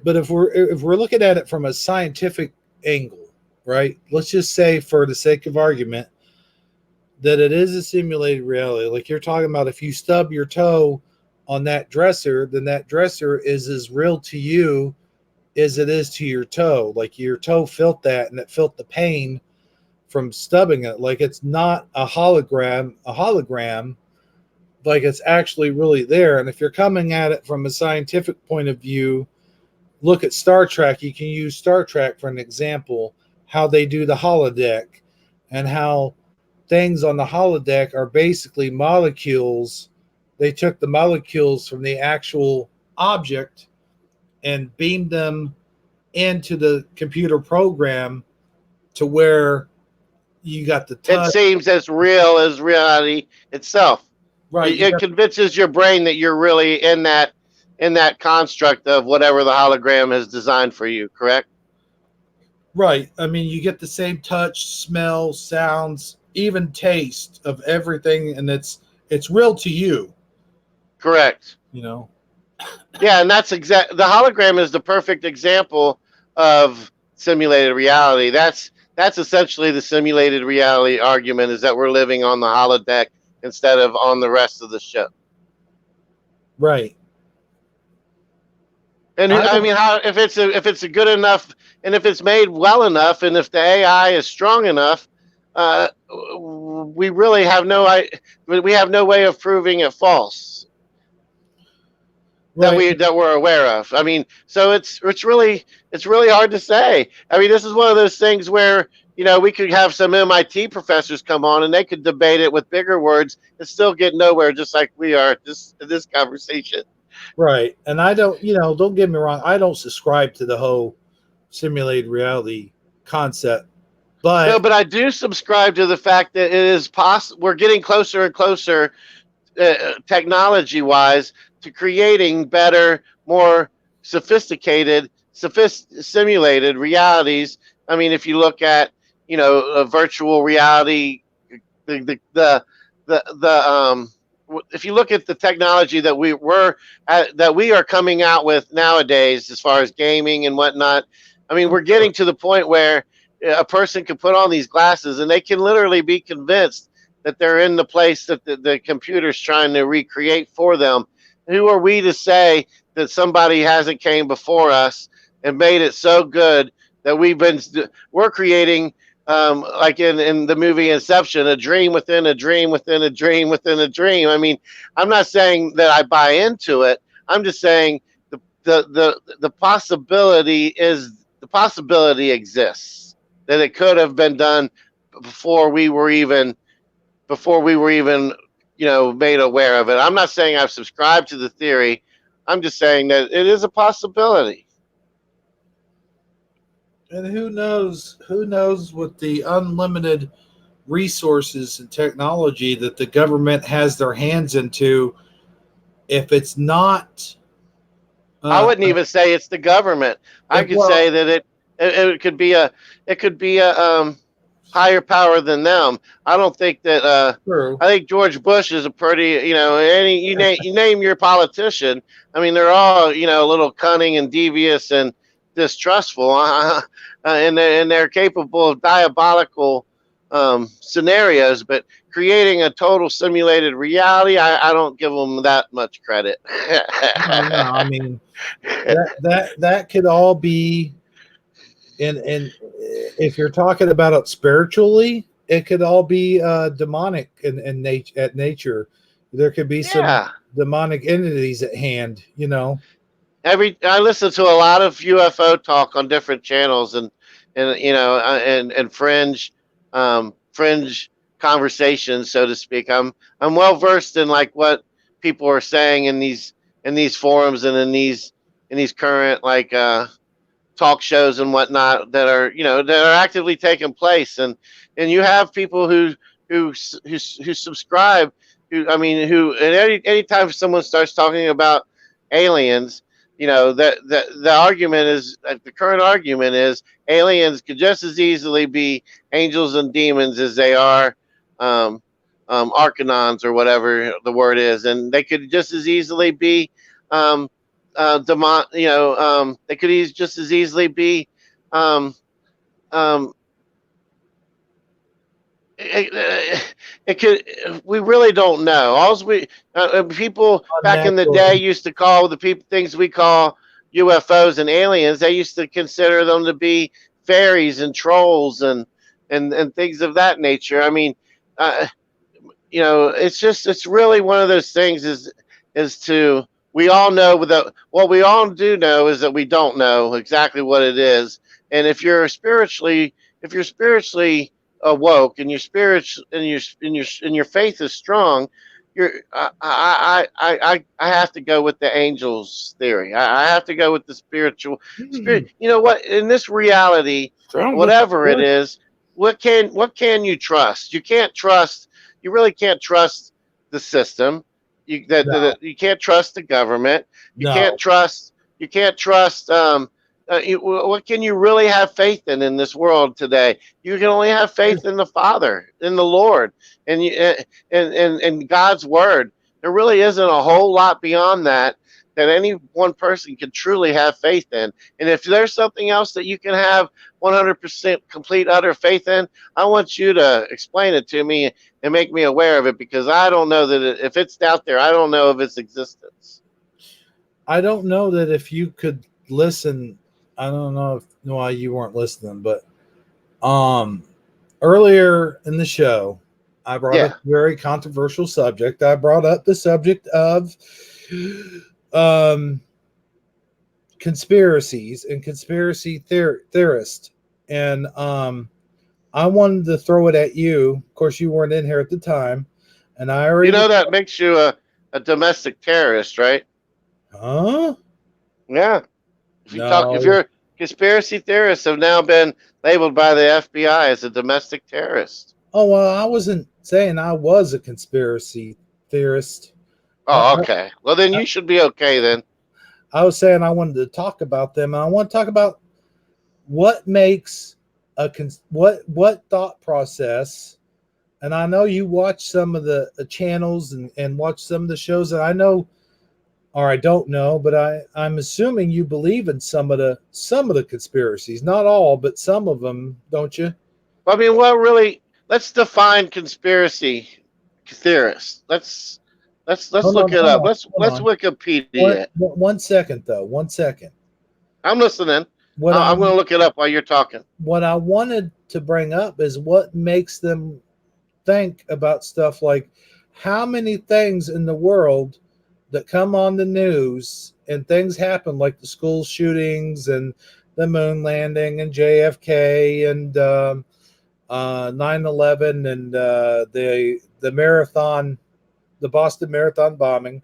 S1: But if we're looking at it from a scientific angle, right? Let's just say, for the sake of argument, that it is a simulated reality. Like you're talking about, if you stub your toe on that dresser, then that dresser is as real to you as it is to your toe. Like your toe felt that, and it felt the pain from stubbing it. Like it's not a hologram, like it's actually really there. And if you're coming at it from a scientific point of view, look at Star Trek. You can use Star Trek for an example, how they do the holodeck and how things on the holodeck are basically molecules. They took the molecules from the actual object and beamed them into the computer program to where you got the
S2: It
S1: touch.
S2: seems as real as reality itself.
S1: Right, you
S2: It
S1: got
S2: convinces your brain that you're really in that construct of whatever the hologram has designed for you. Correct?
S1: right. I mean, you get the same touch, smell, sounds, even taste of everything, and it's real to you.
S2: Correct.
S1: You know.
S2: Yeah, and that's exact. The hologram is the perfect example of simulated reality. That's essentially the simulated reality argument is that we're living on the holodeck instead of on the rest of the ship.
S1: Right.
S2: And
S1: I
S2: I
S1: don't.
S2: mean, how if it's a good enough and if it's made well enough and if the AI is strong enough, uh, we really have no we have no way of proving it false.
S1: Right.
S2: that we're aware of. I mean, so it's really hard to say. I mean, this is one of those things where we could have some MIT professors come on and they could debate it with bigger words and still get nowhere, just like we are this conversation.
S1: Right. And I don't, don't get me wrong, I don't subscribe to the whole simulated reality concept,
S2: No,
S1: but
S2: but I do subscribe to the fact that it is possible. We're getting closer and closer, technology wise, to creating better, more sophisticated, simulated realities. I mean, if you look at virtual reality, the if you look at the technology that we are coming out with nowadays, as far as gaming and whatnot, I mean, we're getting to the point where a person can put on these glasses and they can literally be convinced that they're in the place that the computer's trying to recreate for them. Who are we to say that somebody hasn't came before us and made it so good that we're creating, like in the movie Inception, a dream within a dream within a dream within a dream. I mean, I'm not saying that I buy into it. I'm just saying the possibility exists that it could have been done before we were even made aware of it. I'm not saying I've subscribed to the theory. I'm just saying that it is a possibility.
S1: and who knows with the unlimited resources and technology that the government has their hands into, if it's not
S2: I
S1: uh
S2: wouldn't even say it's the government. I could say
S1: well,
S2: that it could be a higher power than them. I don't think that
S1: true.
S2: I think George Bush is a pretty, you name your politician. I mean, they're all a little cunning and devious and distrustful, and they're capable of diabolical scenarios. But creating a total simulated reality, I don't give them that much credit.
S1: No, I mean, that could all be, and if you're talking about it spiritually, it could all be demonic at nature. There could be some
S2: Yeah.
S1: demonic entities at hand.
S2: I listen to a lot of UFO talk on different channels, and fringe conversations, so to speak. I'm well versed in like what people are saying in these forums and in these current like talk shows and whatnot that are actively taking place, and you have people who subscribe, who I mean who and anytime someone starts talking about aliens, that the argument is the current argument is aliens could just as easily be angels and demons as they are um, arcanons or whatever the word is, and they could just as easily be um, they could just as easily be um, um, it could. We really don't know. People back in the
S1: Unnatural.
S2: day used to call the people things we call UFOs and aliens. They used to consider them to be fairies and trolls and things of that nature. I mean, uh, it's really one of those things. Is to We all know that what we all do know is that we don't know exactly what it is. And if you're spiritually awoke and your spirit and your faith is strong, you're I have to go with the angels theory. I have to go with the spiritual spirit. You know what? In this reality,
S1: Sounds like a
S2: whatever it
S1: horse.
S2: is, what can you trust? You really can't trust the system.
S1: No,
S2: You can't trust the government. You can't
S1: no.
S2: trust you can't trust what can you really have faith in this world today? You can only have faith in the Father, in the Lord, and God's word. There really isn't a whole lot beyond that any one person can truly have faith in. And if there's something else that you can have 100% complete utter faith in, I want you to explain it to me and make me aware of it, because I don't know that if it's out there, I don't know of its existence.
S1: I don't know that if you could listen. I don't know why you weren't listening, but um, earlier in the show, I brought up
S2: Yeah.
S1: a very controversial subject. I brought up the subject of um, conspiracies and conspiracy theorists, and I wanted to throw it at you. Of course, you weren't in here at the time, and I
S2: You
S1: already.
S2: know that makes you a domestic terrorist, right?
S1: Huh?
S2: Yeah. If
S1: No.
S2: you're conspiracy theorists have now been labeled by the FBI as a domestic terrorist.
S1: Oh well, I wasn't saying I was a conspiracy theorist. I,
S2: Oh, okay. Well, then
S1: I,
S2: you should be okay then.
S1: I was saying I wanted to talk about them, and I want to talk about what makes what thought process. And I know you watch some of the channels and watch some of the shows, and I know, or I don't know, but I'm assuming you believe in some of the conspiracies, not all, but some of them, don't you?
S2: I mean, what really? Let's define conspiracy theorists. Let's
S1: Hold
S2: look
S1: on,
S2: it
S1: hold
S2: up.
S1: on, hold
S2: Let's
S1: on.
S2: Wikipedia it.
S1: 1 second though. 1 second.
S2: I'm listening.
S1: What
S2: I'm going
S1: I'm
S2: to look it up while you're talking.
S1: what I wanted to bring up is what makes them think about stuff like how many things in the world that come on the news and things happen like the school shootings and the moon landing and JFK and 9/11 and the marathon, the Boston Marathon bombing.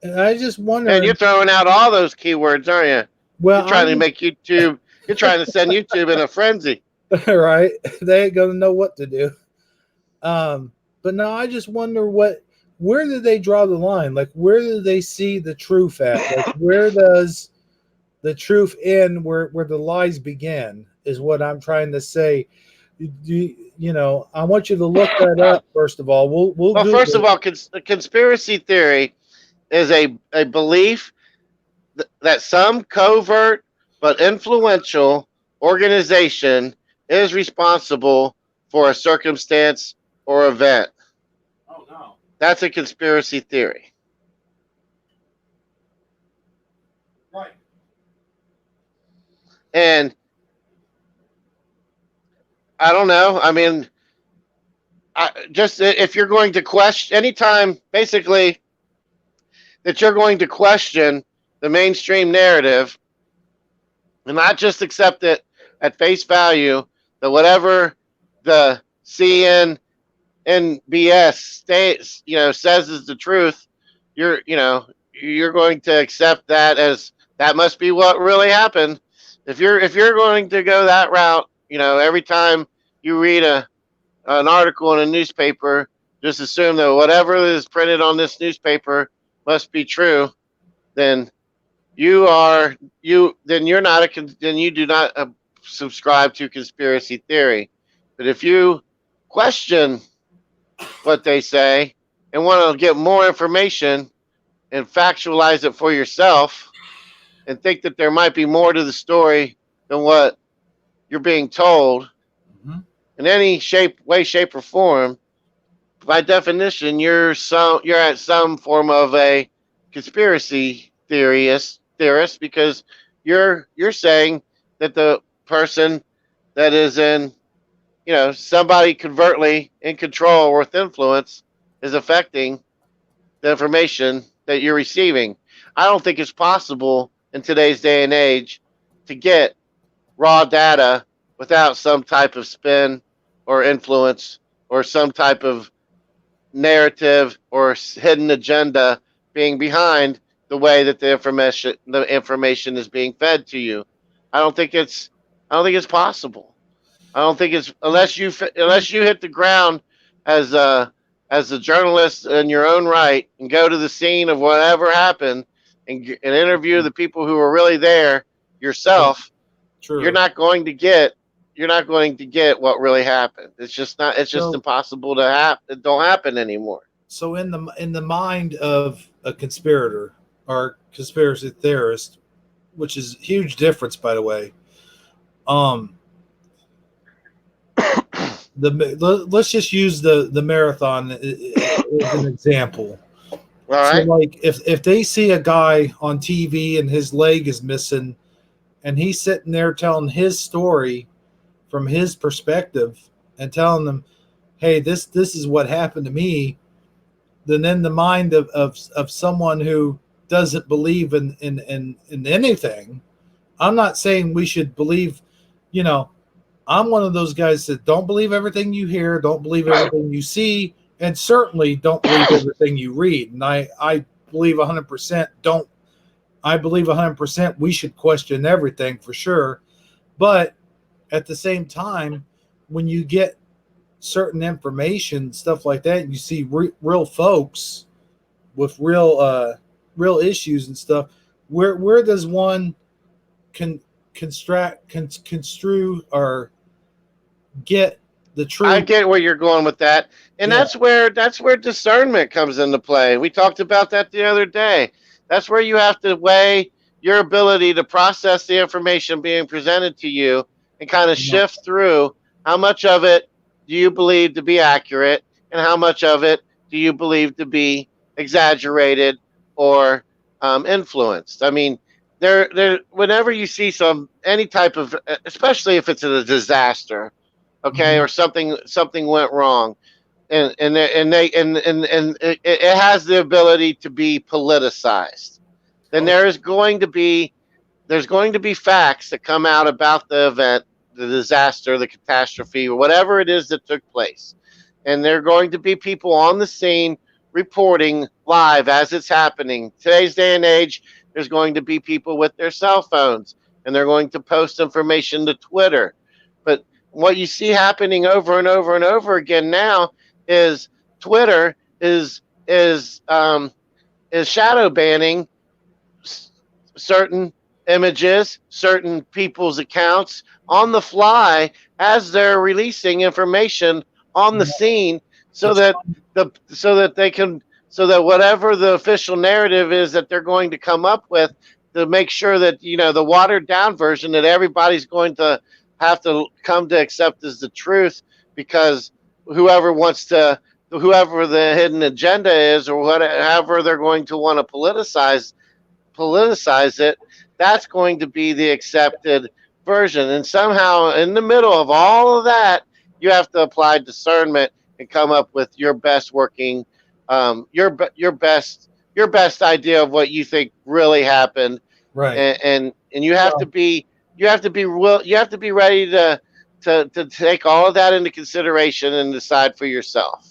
S1: And I just
S2: Man,
S1: wonder.
S2: you're throwing out all those keywords, aren't you?
S1: Well,
S2: You're trying to
S1: I'm
S2: make YouTube. You're trying to send YouTube in a frenzy.
S1: right. They ain't gonna know what to do. But no, I just wonder where do they draw the line? Like, where do they see the truth at? Like, where does the truth end? Where the lies begin? Is what I'm trying to say. I want you to look that up first of all. We'll
S2: Well, first
S1: Google
S2: of
S1: it.
S2: all, conspiracy theory is a belief that some covert but influential organization is responsible for a circumstance or event.
S1: Oh no!
S2: That's a conspiracy theory.
S1: Right.
S2: And I don't know. I mean, just if you're going to question anytime, basically, that you're going to question the mainstream narrative and not just accept it at face value that whatever the CNBS states, says is the truth, you're going to accept that as that must be what really happened. If you're going to go that route, every time you read an article in a newspaper, just assume that whatever is printed on this newspaper must be true, then then you do not subscribe to conspiracy theory. But if you question what they say and want to get more information and factualize it for yourself and think that there might be more to the story than what you're being told
S1: Mm-hmm.
S2: in any shape, or form, by definition, you're at some form of a conspiracy theorist because you're saying that the person that is in somebody covertly in control or with influence is affecting the information that you're receiving. I don't think it's possible in today's day and age to get raw data without some type of spin or influence or some type of narrative or hidden agenda being behind the way that the information is being fed to you. I don't think it's I don't think it's possible. I don't think it's unless you hit the ground as a journalist in your own right and go to the scene of whatever happened and interview the people who were really there yourself. You're
S1: True.
S2: not going to get you're not going to get what really happened. It's just not. It's just
S1: So
S2: impossible to happen. It don't happen anymore.
S1: so in the mind of a conspirator or conspiracy theorist, which is a huge difference, by the way. Um, let's just use the marathon as an example.
S2: All
S1: So,
S2: right.
S1: like, if they see a guy on TV and his leg is missing, and he's sitting there telling his story from his perspective and telling them, "Hey, this is what happened to me," then in the mind of someone who doesn't believe in anything. I'm not saying we should believe, you know, I'm one of those guys that don't believe everything you hear, don't believe
S2: Right.
S1: everything you see, and certainly don't believe everything you read. And I believe 100% don't. I believe 100% we should question everything for sure. But at the same time, when you get certain information, stuff like that, and you see real folks with real issues and stuff, where does one con, construe or get the
S2: I
S1: truth?
S2: get where you're going with that, and
S1: Yeah,
S2: that's where discernment comes into play. We talked about that the other day. That's where you have to weigh your ability to process the information being presented to you and kind of
S1: you know,
S2: shift through how much of it do you believe to be accurate and how much of it do you believe to be exaggerated or influenced. I mean, whenever you see any type of, especially if it's a disaster, okay,
S1: mhm,
S2: or something went wrong, and it has the ability to be politicized, then
S1: oh,
S2: there's going to be facts that come out about the event, the disaster, the catastrophe, or whatever it is that took place, and there are going to be people on the scene reporting live as it's happening. Today's day and age, there's going to be people with their cell phones, and they're going to post information to Twitter. But what you see happening over and over and over again now is Twitter is shadow banning certain images, certain people's accounts on the fly as they're releasing information on the scene, so
S1: it's
S2: that they can, so that whatever the official narrative is that they're going to come up with, to make sure that, the watered down version that everybody's going to have to come to accept as the truth, because whoever wants to whoever the hidden agenda is, or whatever they're going to want to politicize it, that's going to be the accepted version. And somehow, in the middle of all of that, you have to apply discernment and come up with your best working, your best idea of what you think really happened,
S1: right.
S2: and you have to
S1: Well,
S2: be you have to be ready to take all of that into consideration and decide for yourself.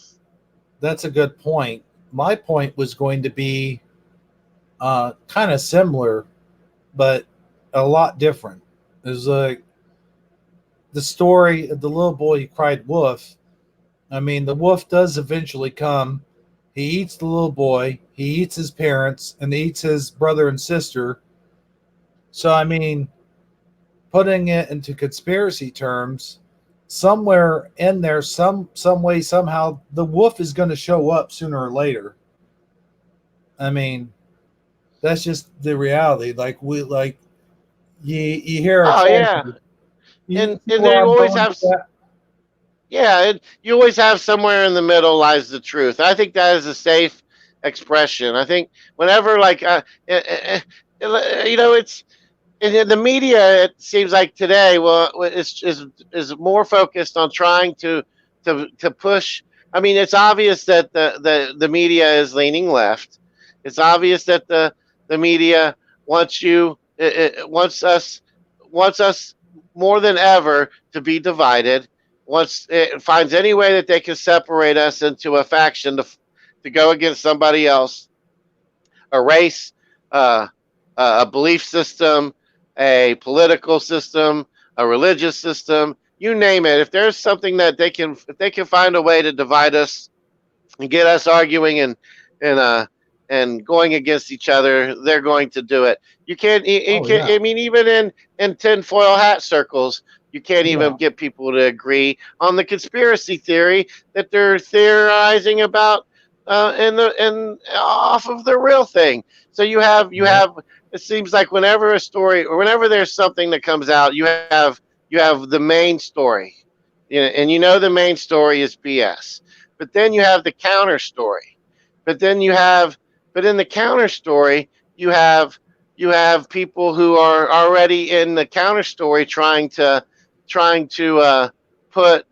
S1: that's a good point. My point was going to be kind of similar, but a lot different. There's like the story of the little boy who cried wolf. I mean, the wolf does eventually come. He eats the little boy, he eats his parents, and he eats his brother and sister. So, I mean, putting it into conspiracy terms, somewhere in there, some way, somehow, the wolf is going to show up sooner or later. I mean, that's just the reality. Like you hear a
S2: Oh yeah,
S1: tragedy. You see
S2: and then
S1: where
S2: you
S1: I'm
S2: always
S1: going
S2: have
S1: with that?
S2: Yeah, you always have somewhere in the middle lies the truth. I think that is a safe expression. I think whenever, like, it's in the media. It seems like today, well, is more focused on trying to push. I mean, it's obvious that the media is leaning left. It's obvious that the media wants us more than ever to be divided. Once it finds any way that they can separate us into a faction to go against somebody else, a race, uh, a belief system, a political system, a religious system, you name it. If there's something that if they can find a way to divide us and get us arguing and and going against each other, they're going to do it. You
S1: Oh
S2: can't.
S1: yeah,
S2: I mean, even in tinfoil hat circles, you can't
S1: yeah,
S2: even get people to agree on the conspiracy theory that they're theorizing about, and off of the real thing. So you
S1: yeah.
S2: have. It seems like whenever a story, or whenever there's something that comes out, you have the main story, and the main story is BS. But then you have the counter story. But then you have, but in the counter story, you have you have people who are already in the counter story trying to put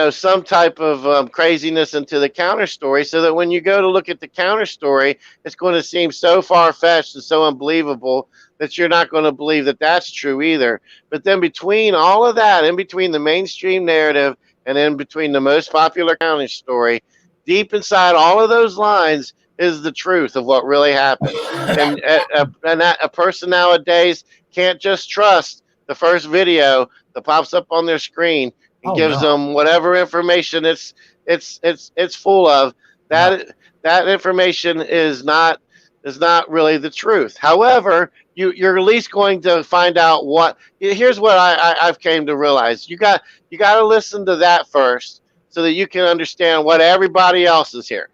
S2: some type of craziness into the counter story, so that when you go to look at the counter story, it's going to seem so far-fetched and so unbelievable that you're not going to believe that that's true either. But then between all of that, in between the mainstream narrative and in between the most popular counter story, deep inside all of those lines is the truth of what really happened. And a person nowadays can't just trust the first video that pops up on their screen and
S1: Oh
S2: gives
S1: no,
S2: them whatever information it's full of.
S1: no.
S2: That information is not really the truth. However, you're at least going to find out what. Here's what I've came to realize. You got to listen to that first, so that you can understand what everybody else is hearing.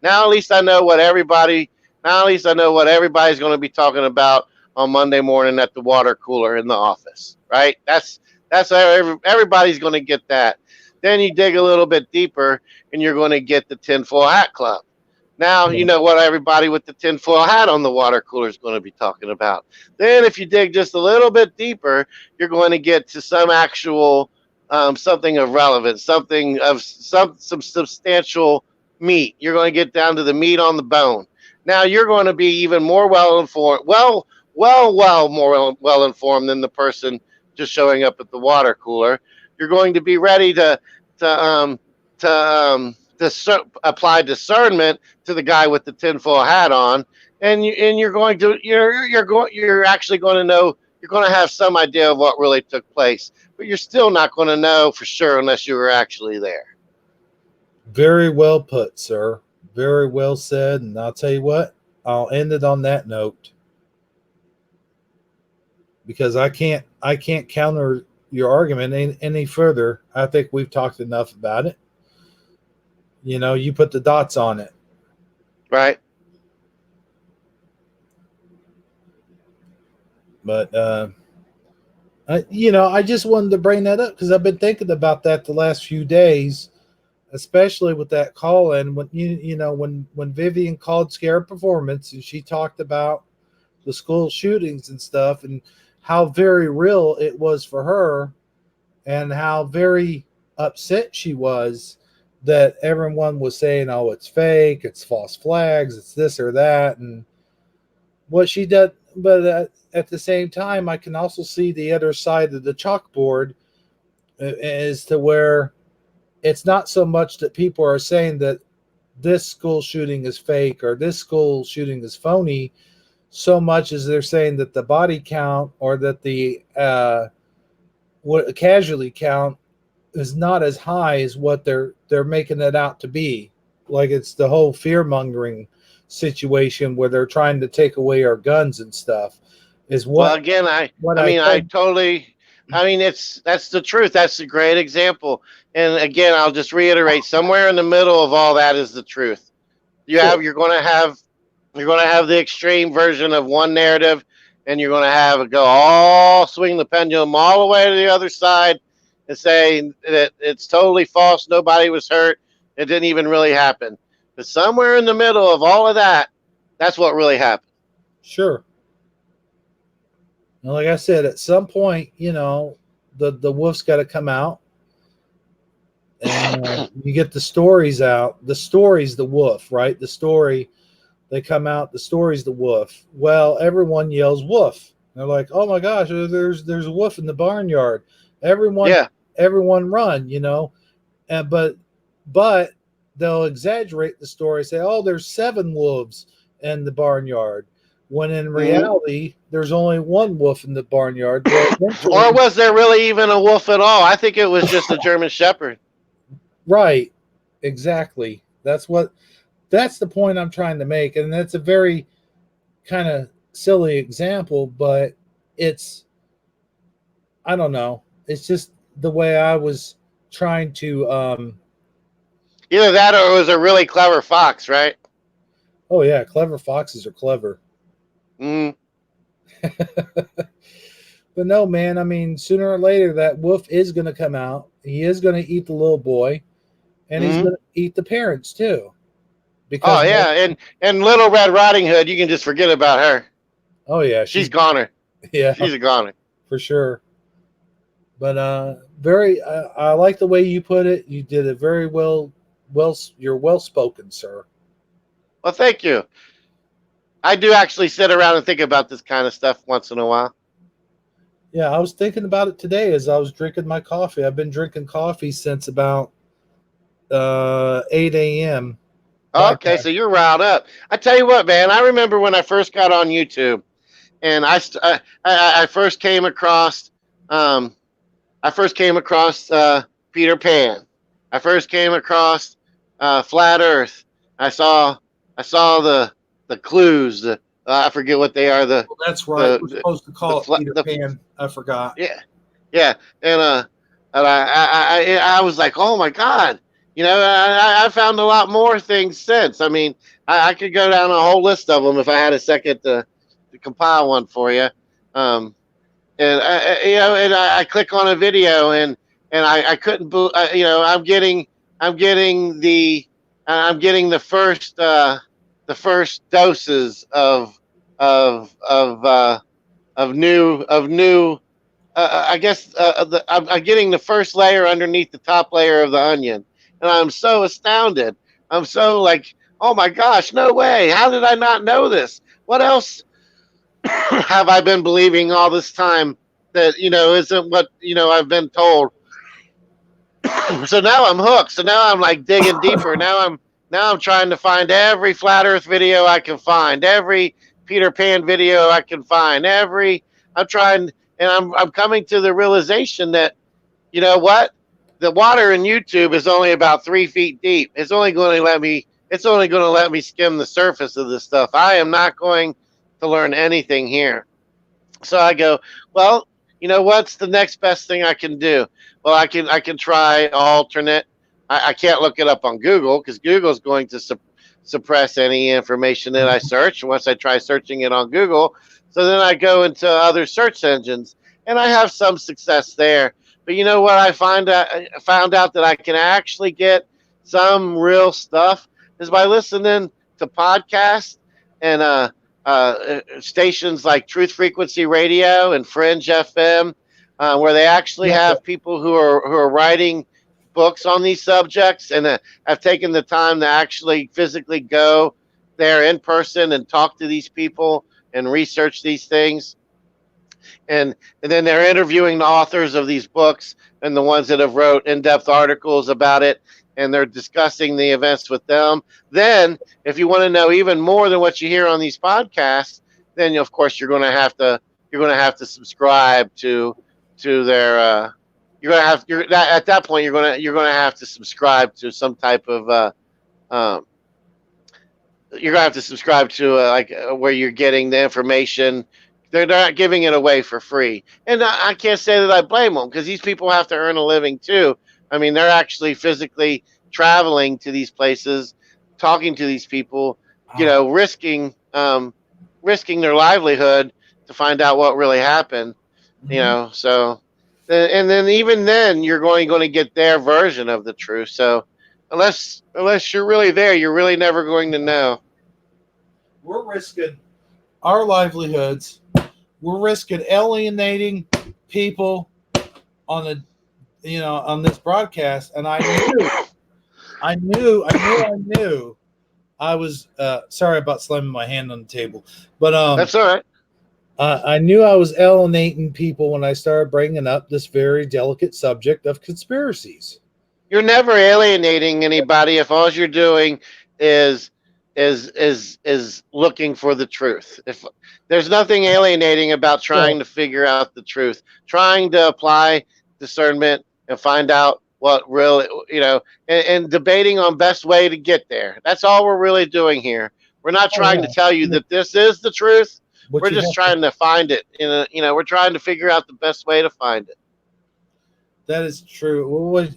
S2: Now at least I know what everybody. Now at least I know what everybody's going to be talking about on Monday morning at the water cooler in the office. Right? That's how everybody's going to get that. Then you dig a little bit deeper, and you're going to get the tinfoil hat club. Now you know what everybody with the tinfoil hat on the water cooler is going to be talking about. Then, if you dig just a little bit deeper, you're going to get to some actual something of relevance, something of some substantial meat. You're going to get down to the meat on the bone. Now you're going to be even more well informed, more well informed than the person just showing up at the water cooler. You're going to be ready to apply discernment to the guy with the tinfoil hat on, and you're actually going to know. You're going to have some idea of what really took place, but you're still not going to know for sure unless you were actually there.
S1: Very well put, sir. Very well said. And I'll tell you what, I'll end it on that note because I can't counter your argument any further. I think we've talked enough about it. You put the dots on it.
S2: Right.
S1: But I just wanted to bring that up because I've been thinking about that the last few days, especially with that call in when Vivian called Scare Performance and she talked about the school shootings and stuff and how very real it was for her and how very upset she was that everyone was saying, oh, it's fake, it's false flags, it's this or that. And what she did, but at the same time, I can also see the other side of the chalkboard as to where it's not so much that people are saying that this school shooting is fake or this school shooting is phony, so much as they're saying that the body count or that the casualty count is not as high as what they're making it out to be. Like it's the whole fear mongering situation where they're trying to take away our guns and stuff. Is what?
S2: Well, again, I totally. That's the truth. That's a great example. And again, I'll just reiterate: somewhere in the middle of all that is the truth. You're going to have the extreme version of one narrative, and you're going to have it swing the pendulum all the way to the other side, and say that it's totally false. Nobody was hurt. It didn't even really happen. But somewhere in the middle of all of that, that's what really happened.
S1: Sure. And like I said, at some point, the wolf's got to come out, and you get the stories out. The story's the wolf, right? The story, they come out. The story's the wolf. Well, everyone yells wolf. They're like, "Oh my gosh, there's a wolf in the barnyard!" Everyone run, and but they'll exaggerate the story, say, "Oh, there's 7 wolves in the barnyard." When in reality, there's only one wolf in the barnyard.
S2: Or was there really even a wolf at all? I think it was just a German Shepherd.
S1: Right. Exactly. That's the point I'm trying to make. And that's a very kind of silly example, but I don't know. It's just the way I was trying to.
S2: Either that or it was a really clever fox, right?
S1: Oh, yeah. Clever foxes are clever.
S2: Mm.
S1: But no, man, sooner or later that wolf is going to come out. He is going to eat the little boy, and he's going to eat the parents too.
S2: Because and Little Red Riding Hood, you can just forget about her.
S1: Oh yeah,
S2: she's goner.
S1: Yeah,
S2: she's a goner
S1: for sure. But very, I like the way you put it. You did it very well. You're well spoken, sir.
S2: Well, thank you. I do actually sit around and think about this kind of stuff once in a while.
S1: Yeah, I was thinking about it today as I was drinking my coffee. I've been drinking coffee since about 8 a.m. my
S2: Okay,
S1: time.
S2: so you're riled up. I tell you what, man. I remember when I first got on YouTube, and I first came across um, Peter Pan. I first came across Flat Earth. I saw the clues. I forget what they are.
S1: Well, that's right. We're
S2: The
S1: supposed to
S2: the
S1: call it
S2: fla-
S1: Peter
S2: the
S1: Pan. I forgot.
S2: yeah, yeah, and I was like, oh my god, I found a lot more things since. I mean, I could go down a whole list of them if I had a second to compile one for you. Um, and I click on a video and I couldn't, I'm getting I'm getting the first doses of new I guess I'm getting the first layer underneath the top layer of the onion, and I'm so astounded. I'm so like, oh my gosh, no way! How did I not know this? What else have I been believing all this time that isn't what I've been told? So now I'm hooked. So now I'm like digging deeper. Now I'm trying to find every flat Earth video I can find, every Peter Pan video I can find, every I'm trying, and I'm coming to the realization that you know what, the water in YouTube is only about 3 feet deep. It's only going to let me skim the surface of this stuff. I am not going to learn anything here. So I go, well, what's the next best thing I can do? Well, I can try alternate. I can't look it up on Google because Google's going to suppress any information that I search once I try searching it on Google. So then I go into other search engines and I have some success there. But you know what? I found out that I can actually get some real stuff is by listening to podcasts and stations like Truth Frequency Radio and Fringe FM, where they actually
S1: Yeah,
S2: have people who are writing books on these subjects and have taken the time to actually physically go there in person and talk to these people and research these things and and then they're interviewing the authors of these books and the ones that have wrote in-depth articles about it and they're discussing the events with them. Then if you want to know even more than what you hear on these podcasts, then of course you're going to have to subscribe to their you're going to have you're at that point you're going to have to subscribe to some type of um, you're gonna have to subscribe to where you're getting the information. They're not giving it away for free, and I can't say that I blame them because these people have to earn a living too. I mean, they're actually physically traveling to these places, talking to these people,
S1: wow.
S2: risking their livelihood to find out what really happened.
S1: Mhm.
S2: So and then even then you're going to get their version of the truth. So unless you're really there, you're really never going to know.
S1: We're risking our livelihoods. We're risking alienating people on the on this broadcast, and I knew I was sorry about slamming my hand on the table, but
S2: That's all right.
S1: I knew I was alienating people when I started bringing up this very delicate subject of conspiracies.
S2: You're never alienating anybody if all you're doing is is looking for the truth. If there's nothing alienating about
S1: Well,
S2: trying to figure out the truth, trying to apply discernment and find out what really, and debating on best way to get there. That's all we're really doing here. We're not
S1: oh
S2: trying
S1: yeah,
S2: to tell
S1: I
S2: you
S1: mean,
S2: that this is the truth.
S1: what
S2: We're
S1: you
S2: just
S1: have to,
S2: trying to find it we're trying to figure out the best way to find it.
S1: that is true. Well,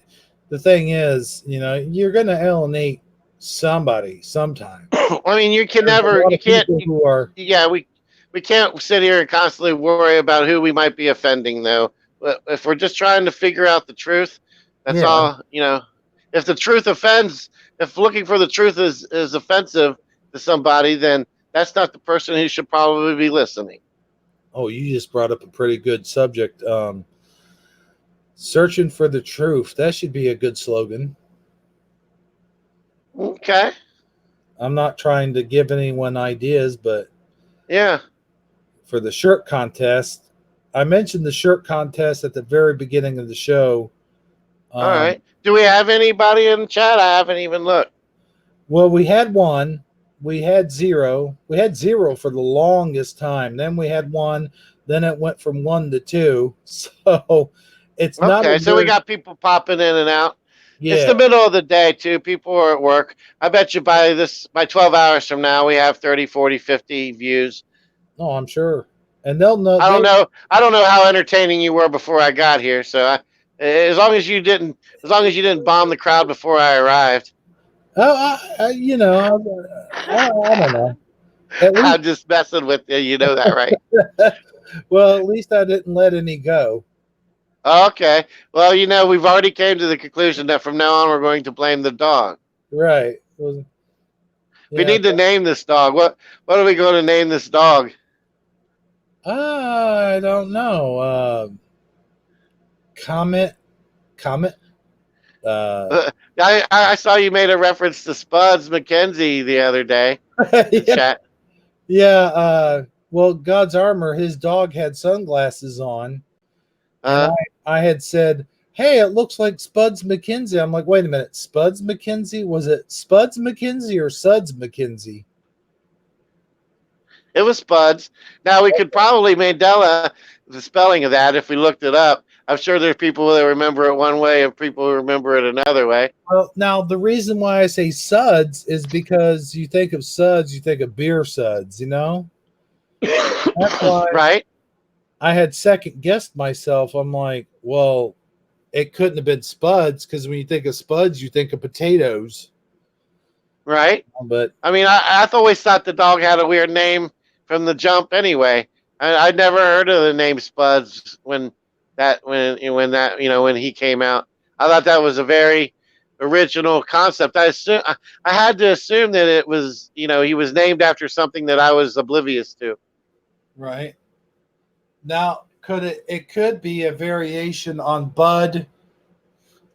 S1: the thing is, you're going to alienate somebody sometime.
S2: I mean,
S1: There's a lot
S2: you
S1: of
S2: can't,
S1: people who are,
S2: yeah, we can't sit here and constantly worry about who we might be offending, though. But if we're just trying to figure out the truth, that's
S1: yeah,
S2: all. If the truth offends, if looking for the truth is offensive to somebody, then that's not the person who should probably be listening.
S1: oh, you just brought up a pretty good subject. Searching for the truth. That should be a good slogan.
S2: Okay.
S1: I'm not trying to give anyone ideas, but
S2: Yeah.
S1: for the shirt contest, I mentioned the shirt contest at the very beginning of the show.
S2: All
S1: Um,
S2: right. Do we have anybody in chat? I haven't even looked.
S1: well, we had one, we had zero, we had zero for the longest time. Then we had one, then it went from one to two. So it's not a
S2: Okay, so we
S1: very,
S2: got people popping in and out. It's
S1: yeah.
S2: the middle of the day too. People are at work. I bet you by 12 hours from now we have 30, 40, 50 views.
S1: Oh, I'm sure, and they'll know
S2: I don't
S1: they.
S2: know. I don't know how entertaining you were before I got here. As long as you didn't bomb the crowd before I arrived.
S1: Oh, I don't know. At least,
S2: I'm just messing with you. You know that, right?
S1: well, at least I didn't let any go.
S2: Okay. Well, we've already came to the conclusion that from now on we're going to blame the dog.
S1: Right. Well,
S2: We
S1: yeah.
S2: need to name this dog. What are we going to name this dog?
S1: I don't know. Comment, comment. Uh,
S2: I saw you made a reference to Spuds McKenzie the other day in the
S1: yeah,
S2: chat.
S1: yeah. Well, God's armor. His dog had sunglasses on, and
S2: Uh,
S1: I had said, "Hey, it looks like Spuds McKenzie." I'm like, "Wait a minute, Spuds McKenzie? Was it Spuds McKenzie or Suds McKenzie?"
S2: it was Spuds. Now we could probably Mandela the spelling of that if we looked it up. I'm sure there's people that remember it one way and people who remember it another way.
S1: Well, now the reason why I say Suds is because you think of Suds, you think of beer Suds. That's why
S2: Right?
S1: I had second guessed myself. I'm like, well, it couldn't have been Spuds because when you think of Spuds, you think of potatoes.
S2: Right?
S1: But
S2: I mean, I've always thought the dog had a weird name from the jump. Anyway, I'd never heard of the name Spuds when he came out. I thought that was a very original concept. I had to assume that it was he was named after something that I was oblivious to.
S1: right now, it could be a variation on Bud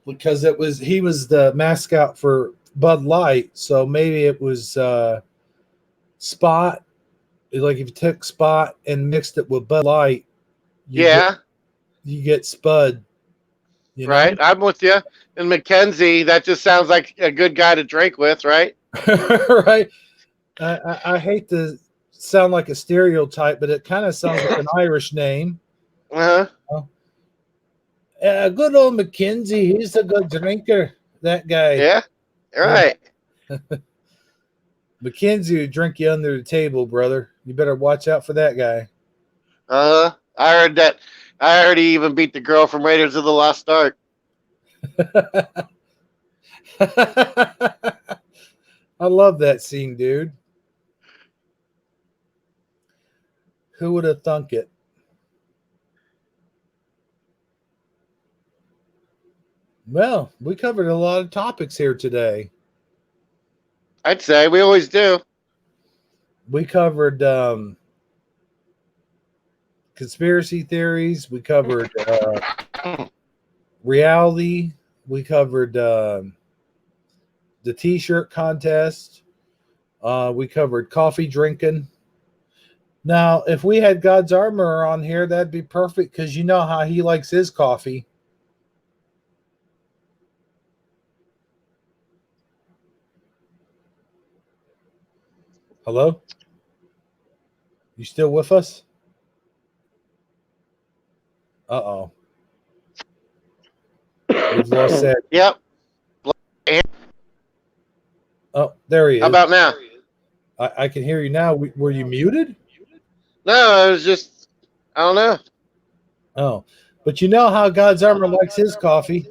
S1: because he was the mascot for Bud Light, so maybe it was Spot. Like if you took Spot and mixed it with Bud Light, you get
S2: Yeah,
S1: you get Spud. You know,
S2: right. I'm with you. And Mackenzie, that just sounds like a good guy to drink with, right?
S1: right? I hate to sound like a stereotype, but it kind of sounds like an Irish name.
S2: Uh-huh.
S1: Good old Mackenzie, he's a good drinker. That guy,
S2: Yeah.
S1: yeah.
S2: Right.
S1: Mackenzie would drink you under the table, brother. You better watch out for that guy.
S2: I heard that. I heard he even beat the girl from Raiders of the Lost Ark.
S1: I love that scene, dude. Who would have thunk it? Well, we covered a lot of topics here today.
S2: I'd say we always do.
S1: We covered conspiracy theories. We covered reality. We covered the T-shirt contest. We covered coffee drinking. Now, if we had God's armor on here, that'd be perfect because you know how he likes his coffee. Hello? You still with us? Uh-oh. We've lost that.
S2: Yep.
S1: Oh, there he
S2: How
S1: is.
S2: about now?
S1: I can hear you now. Were you muted?
S2: No, it was just I don't know.
S1: Oh, but you know how God's armor likes his coffee.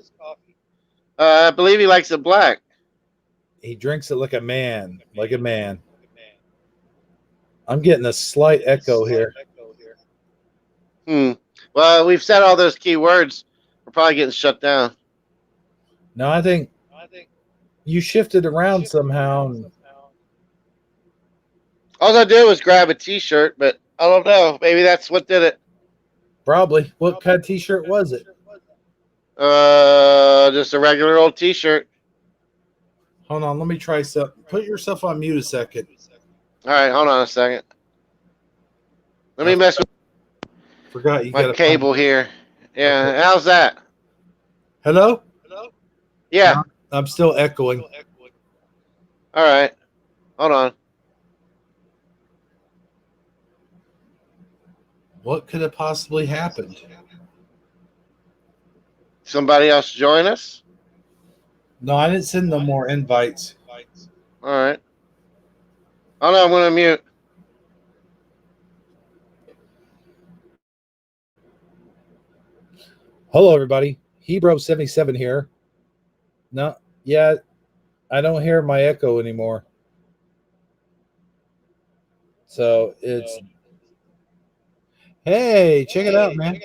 S2: I believe he likes it black.
S1: He drinks it like a man, like a man. I'm getting a slight echo here.
S2: Well, we've said all those key words. We're probably getting shut down.
S1: No, I think you shifted around somehow.
S2: All I did was grab a T-shirt, but I don't know. Maybe that's what did it.
S1: Probably. What kind of T-shirt was it?
S2: Just a regular old T-shirt.
S1: Hold on, let me try something. Put yourself on mute a second.
S2: All right, hold on a second. Let me
S1: I
S2: mess with
S1: forgot you
S2: my
S1: got to find.
S2: cable here.
S1: Okay.
S2: Yeah, how's that?
S1: Hello?
S2: Yeah.
S1: No, I'm still echoing.
S2: All right, hold on.
S1: What could have possibly happened?
S2: Somebody else join us?
S1: No, I didn't send no more invites.
S2: All right. Oh no, I'm gonna mute.
S1: Hello, everybody. Hebro77 here. No, yeah, I don't hear my echo anymore. So it's, hey, check it out, man.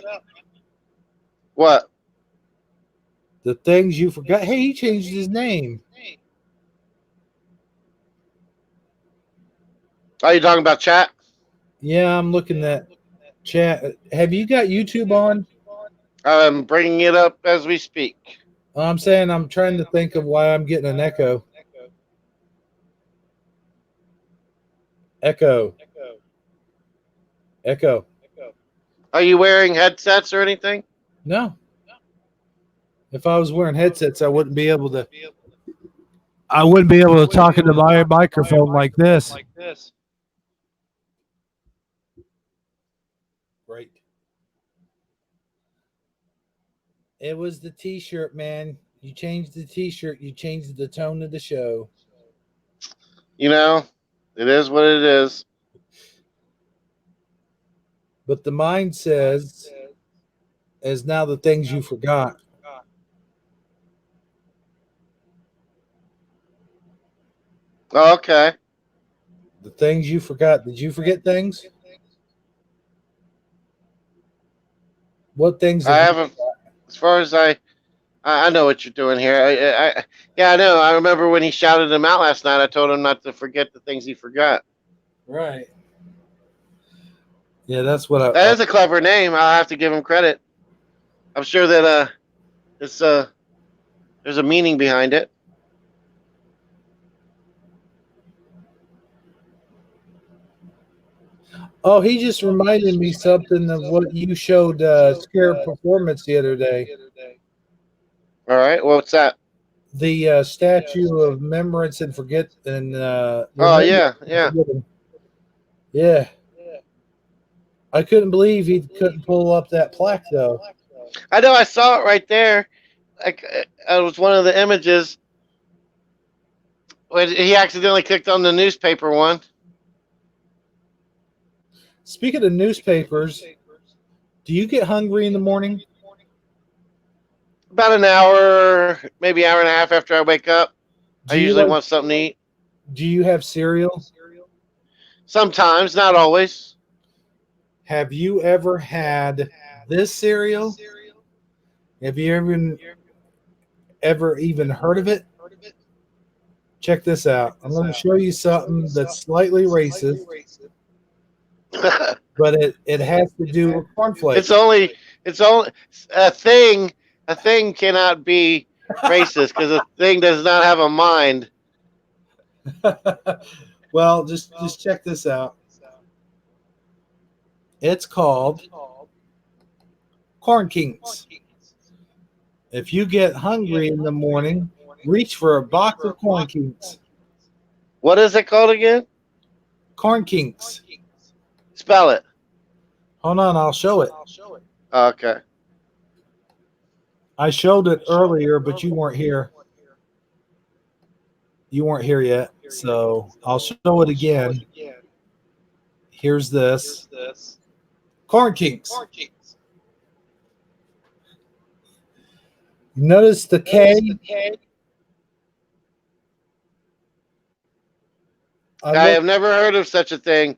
S2: What?
S1: The things you forgot. Hey, he changed his name.
S2: Are you talking about chat?
S1: Yeah, I'm looking at chat. Have you got YouTube on?
S2: I'm bringing it up as we speak.
S1: I'm saying I'm trying to think of why I'm getting an echo. Echo. Echo.
S2: Are you wearing headsets or anything?
S1: No. If I was wearing headsets, I wouldn't be able to. I wouldn't be able to talk into my microphone like this. Great. It was the T-shirt, man. You changed the T-shirt. You changed the tone of the show.
S2: You know, it is what it is.
S1: But the mind says, is now the things you forgot.
S2: Oh, okay.
S1: The things you forgot. Did you forget things? What things
S2: I
S1: have you?
S2: haven't. As far as I know what you're doing here. Yeah, I know. I remember when he shouted him out last night. I told him not to forget the things he forgot.
S1: Right. Yeah, that's what I.
S2: That is a clever name. I'll have to give him credit. I'm sure that it's there's a meaning behind it.
S1: Oh, he just reminded me something of what you showed Scare Performance the other day.
S2: All right. What's that?
S1: The statue of remembrance and forget and
S2: Oh
S1: remember
S2: yeah,
S1: and
S2: yeah.
S1: forgetting. Yeah, I couldn't believe he couldn't pull up that plaque though.
S2: I know. I saw it right there. Like it was one of the images when he accidentally clicked on the newspaper one.
S1: Speaking of newspapers, do you get hungry in the morning?
S2: About an hour, maybe hour and a half after I wake up, I
S1: Do you
S2: usually
S1: like?
S2: want something to eat.
S1: Do you have cereal?
S2: Sometimes, not always.
S1: Have you ever had this cereal? Have you ever even heard of it? Check this out. I'm going to show you something that's slightly racist, but it has to do with
S2: it's
S1: cornflakes.
S2: only it's only a thing. A thing cannot be racist because a thing does not have a mind.
S1: Well, just check this out. It's called Corn Kings. If you get hungry in the morning, reach for a box of Corn Kings.
S2: What is it called again?
S1: Corn Kings.
S2: Spell it.
S1: Hold on, I'll show it.
S2: Okay.
S1: I showed it earlier, but you weren't here. You weren't here yet, so I'll show it again. Here's this. Corn Kings. Notice the K.
S2: I have never heard of such a thing.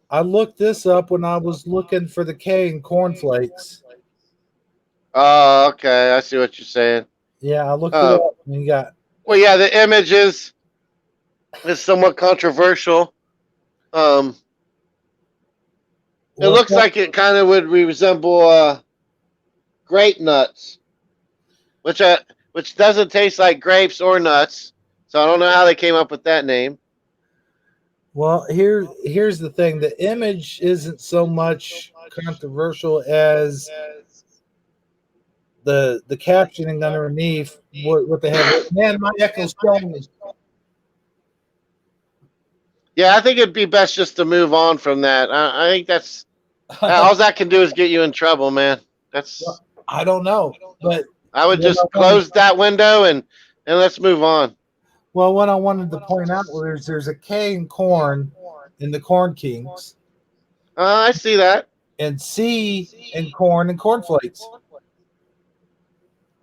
S1: I looked this up when I was looking for the K in cornflakes.
S2: Oh, okay. I see what you're saying.
S1: Yeah, I looked it up and you got.
S2: Well, yeah, the image is somewhat controversial. Um, it
S1: Well,
S2: looks like it kind of would resemble grape nuts. which doesn't taste like grapes or nuts. So I don't know how they came up with that name.
S1: Well, here's the thing: the image isn't so much controversial as the captioning underneath what they have. Man, my echo's killing me.
S2: Yeah, I think it'd be best just to move on from that. I think that's all that can do is get you in trouble, man. That's
S1: I don't know, but
S2: I would
S1: what I
S2: just
S1: wanted,
S2: close that window and let's move on.
S1: well, what I wanted to point out was there's a K in corn in the Corn Kings,
S2: I see that.
S1: and C in corn and cornflakes.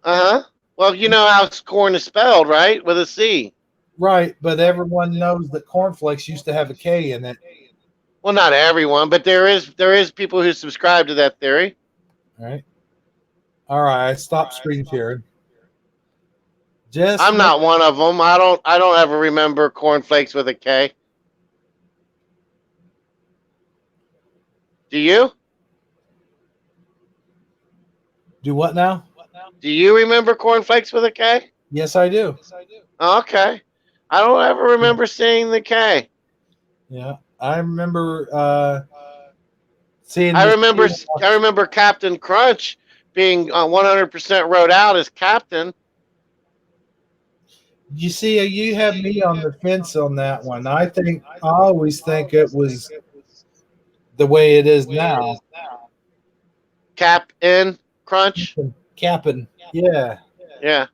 S2: Uh huh. Well, you know how corn is spelled, right? With a C.
S1: Right, but everyone knows that cornflakes used to have a K in it.
S2: Well, not everyone, but there is people who subscribe to that theory.
S1: Right. All right, I stopped screen sharing. Just
S2: I'm not one of them. I don't ever remember cornflakes with a K. Do you?
S1: do what now?
S2: Do you remember cornflakes with a K?
S1: Yes, I do.
S2: Oh, okay. I don't ever remember seeing the K.
S1: Yeah, I remember seeing
S2: I
S1: this.
S2: remember I remember Captain Crunch being 100% wrote out as Captain.
S1: You see, you have me on the fence on that one. I always think it was the way it is now.
S2: Cap in Crunch.
S1: Capping, yeah,
S2: Yeah.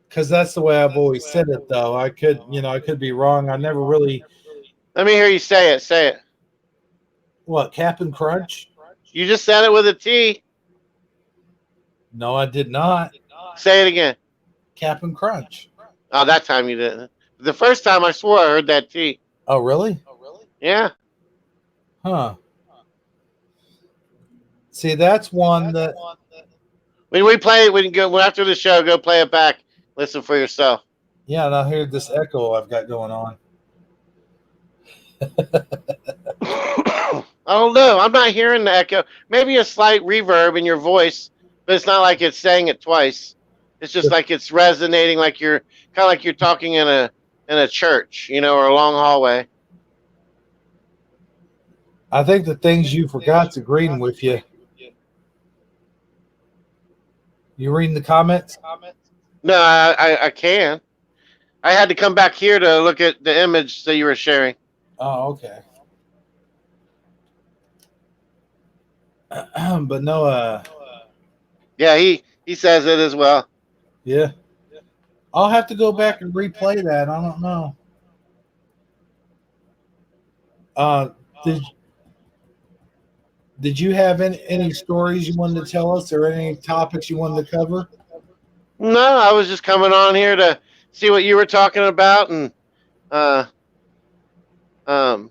S1: because that's the way I've always said it. Though I could be wrong. I never really
S2: Let me hear you say it. Say it.
S1: what Cap and Crunch.
S2: You just said it with a T.
S1: No, I did not.
S2: Say it again.
S1: Cap and Crunch.
S2: Oh, that time you didn't. The first time I swore I heard that T.
S1: Oh, really?
S2: Yeah.
S1: Huh. See, that's one that.
S2: When we play it, we can go after the show. Go play it back. Listen for yourself.
S1: Yeah, and I hear this echo I've got going on.
S2: I don't know. I'm not hearing the echo. Maybe a slight reverb in your voice, but it's not like it's saying it twice. It's just like it's resonating, like you're kind of like you're talking in a church, or a long hallway.
S1: I think the things you forgot's agreeing with you. You reading the comments?
S2: No, I can. I had to come back here to look at the image that you were sharing.
S1: Oh, okay. But no,
S2: Yeah, he says it as well.
S1: yeah. I'll have to go back and replay that. I don't know. Uh, did did you have any stories you wanted to tell us or any topics you wanted to cover?
S2: No, I was just coming on here to see what you were talking about and uh um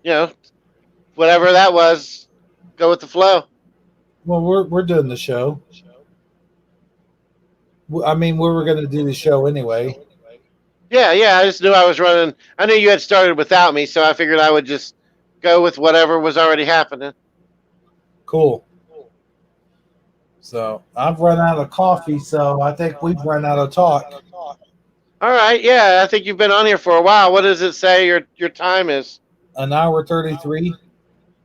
S2: you know whatever that was, go with the flow.
S1: Well, we're doing the show. I mean, we were going to do the show anyway.
S2: Yeah. I just knew I was running. I knew you had started without me, so I figured I would just go with whatever was already happening.
S1: Cool. So I've run out of coffee, so I think we've run out of talk.
S2: All right, yeah, I think you've been on here for a while. What does it say your time is?
S1: An hour 33.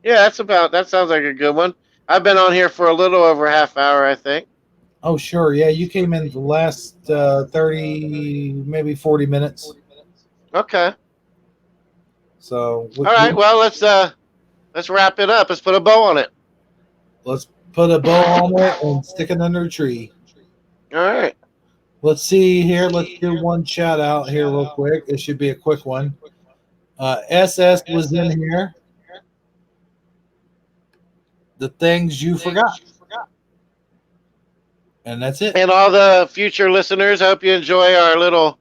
S2: Yeah, that sounds like a good one. I've been on here for a little over a half hour, I think.
S1: Oh, sure. Yeah, you came in the last 30, maybe 40 minutes.
S2: Okay.
S1: So
S2: All right. Well, let's wrap it up. Let's put a bow on it.
S1: let's put a bow on it and stick it under a tree.
S2: All right.
S1: Let's see here. Let's do one shout out here real quick. It should be a quick one. SS was in here. The things you forgot. And that's it.
S2: And all the future listeners, I hope you enjoy our little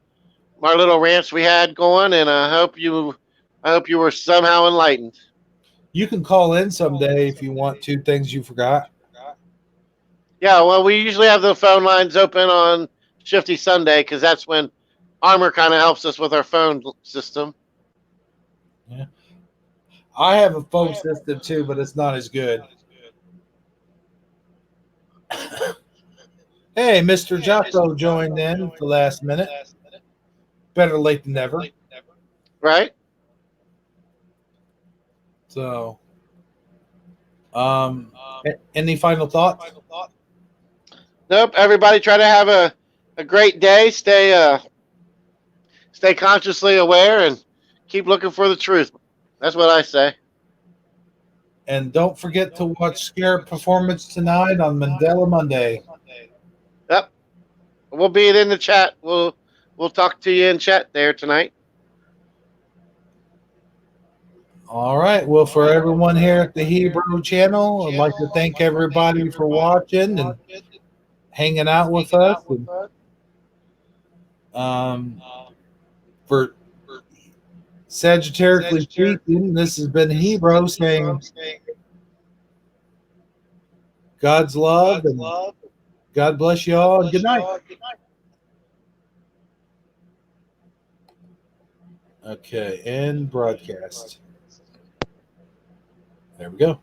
S2: rants we had going, and I hope you were somehow enlightened.
S1: You can call in someday if you want to. Things you forgot.
S2: Yeah, well, we usually have the phone lines open on Shifty Sunday because that's when Armor kind of helps us with our phone system.
S1: Yeah, I have a phone system too, but it's not as good. Hey, Mr. Jocko joined in at the last minute. Better late than never.
S2: Right?
S1: So, any final thoughts?
S2: Nope. Everybody try to have a great day. Stay consciously aware and keep looking for the truth. That's what I say.
S1: And don't forget to watch Scare Performance tonight on Mandela Monday.
S2: Yep. We'll be in the chat. We'll talk to you in chat there tonight.
S1: All right. Well, for everyone here at the Hebrew channel, I'd like to thank everybody for watching and hanging out with us. And for Sagittariusly speaking, this has been Hebrew saying God's love and God bless you all and good night. Okay, end broadcast. There we go.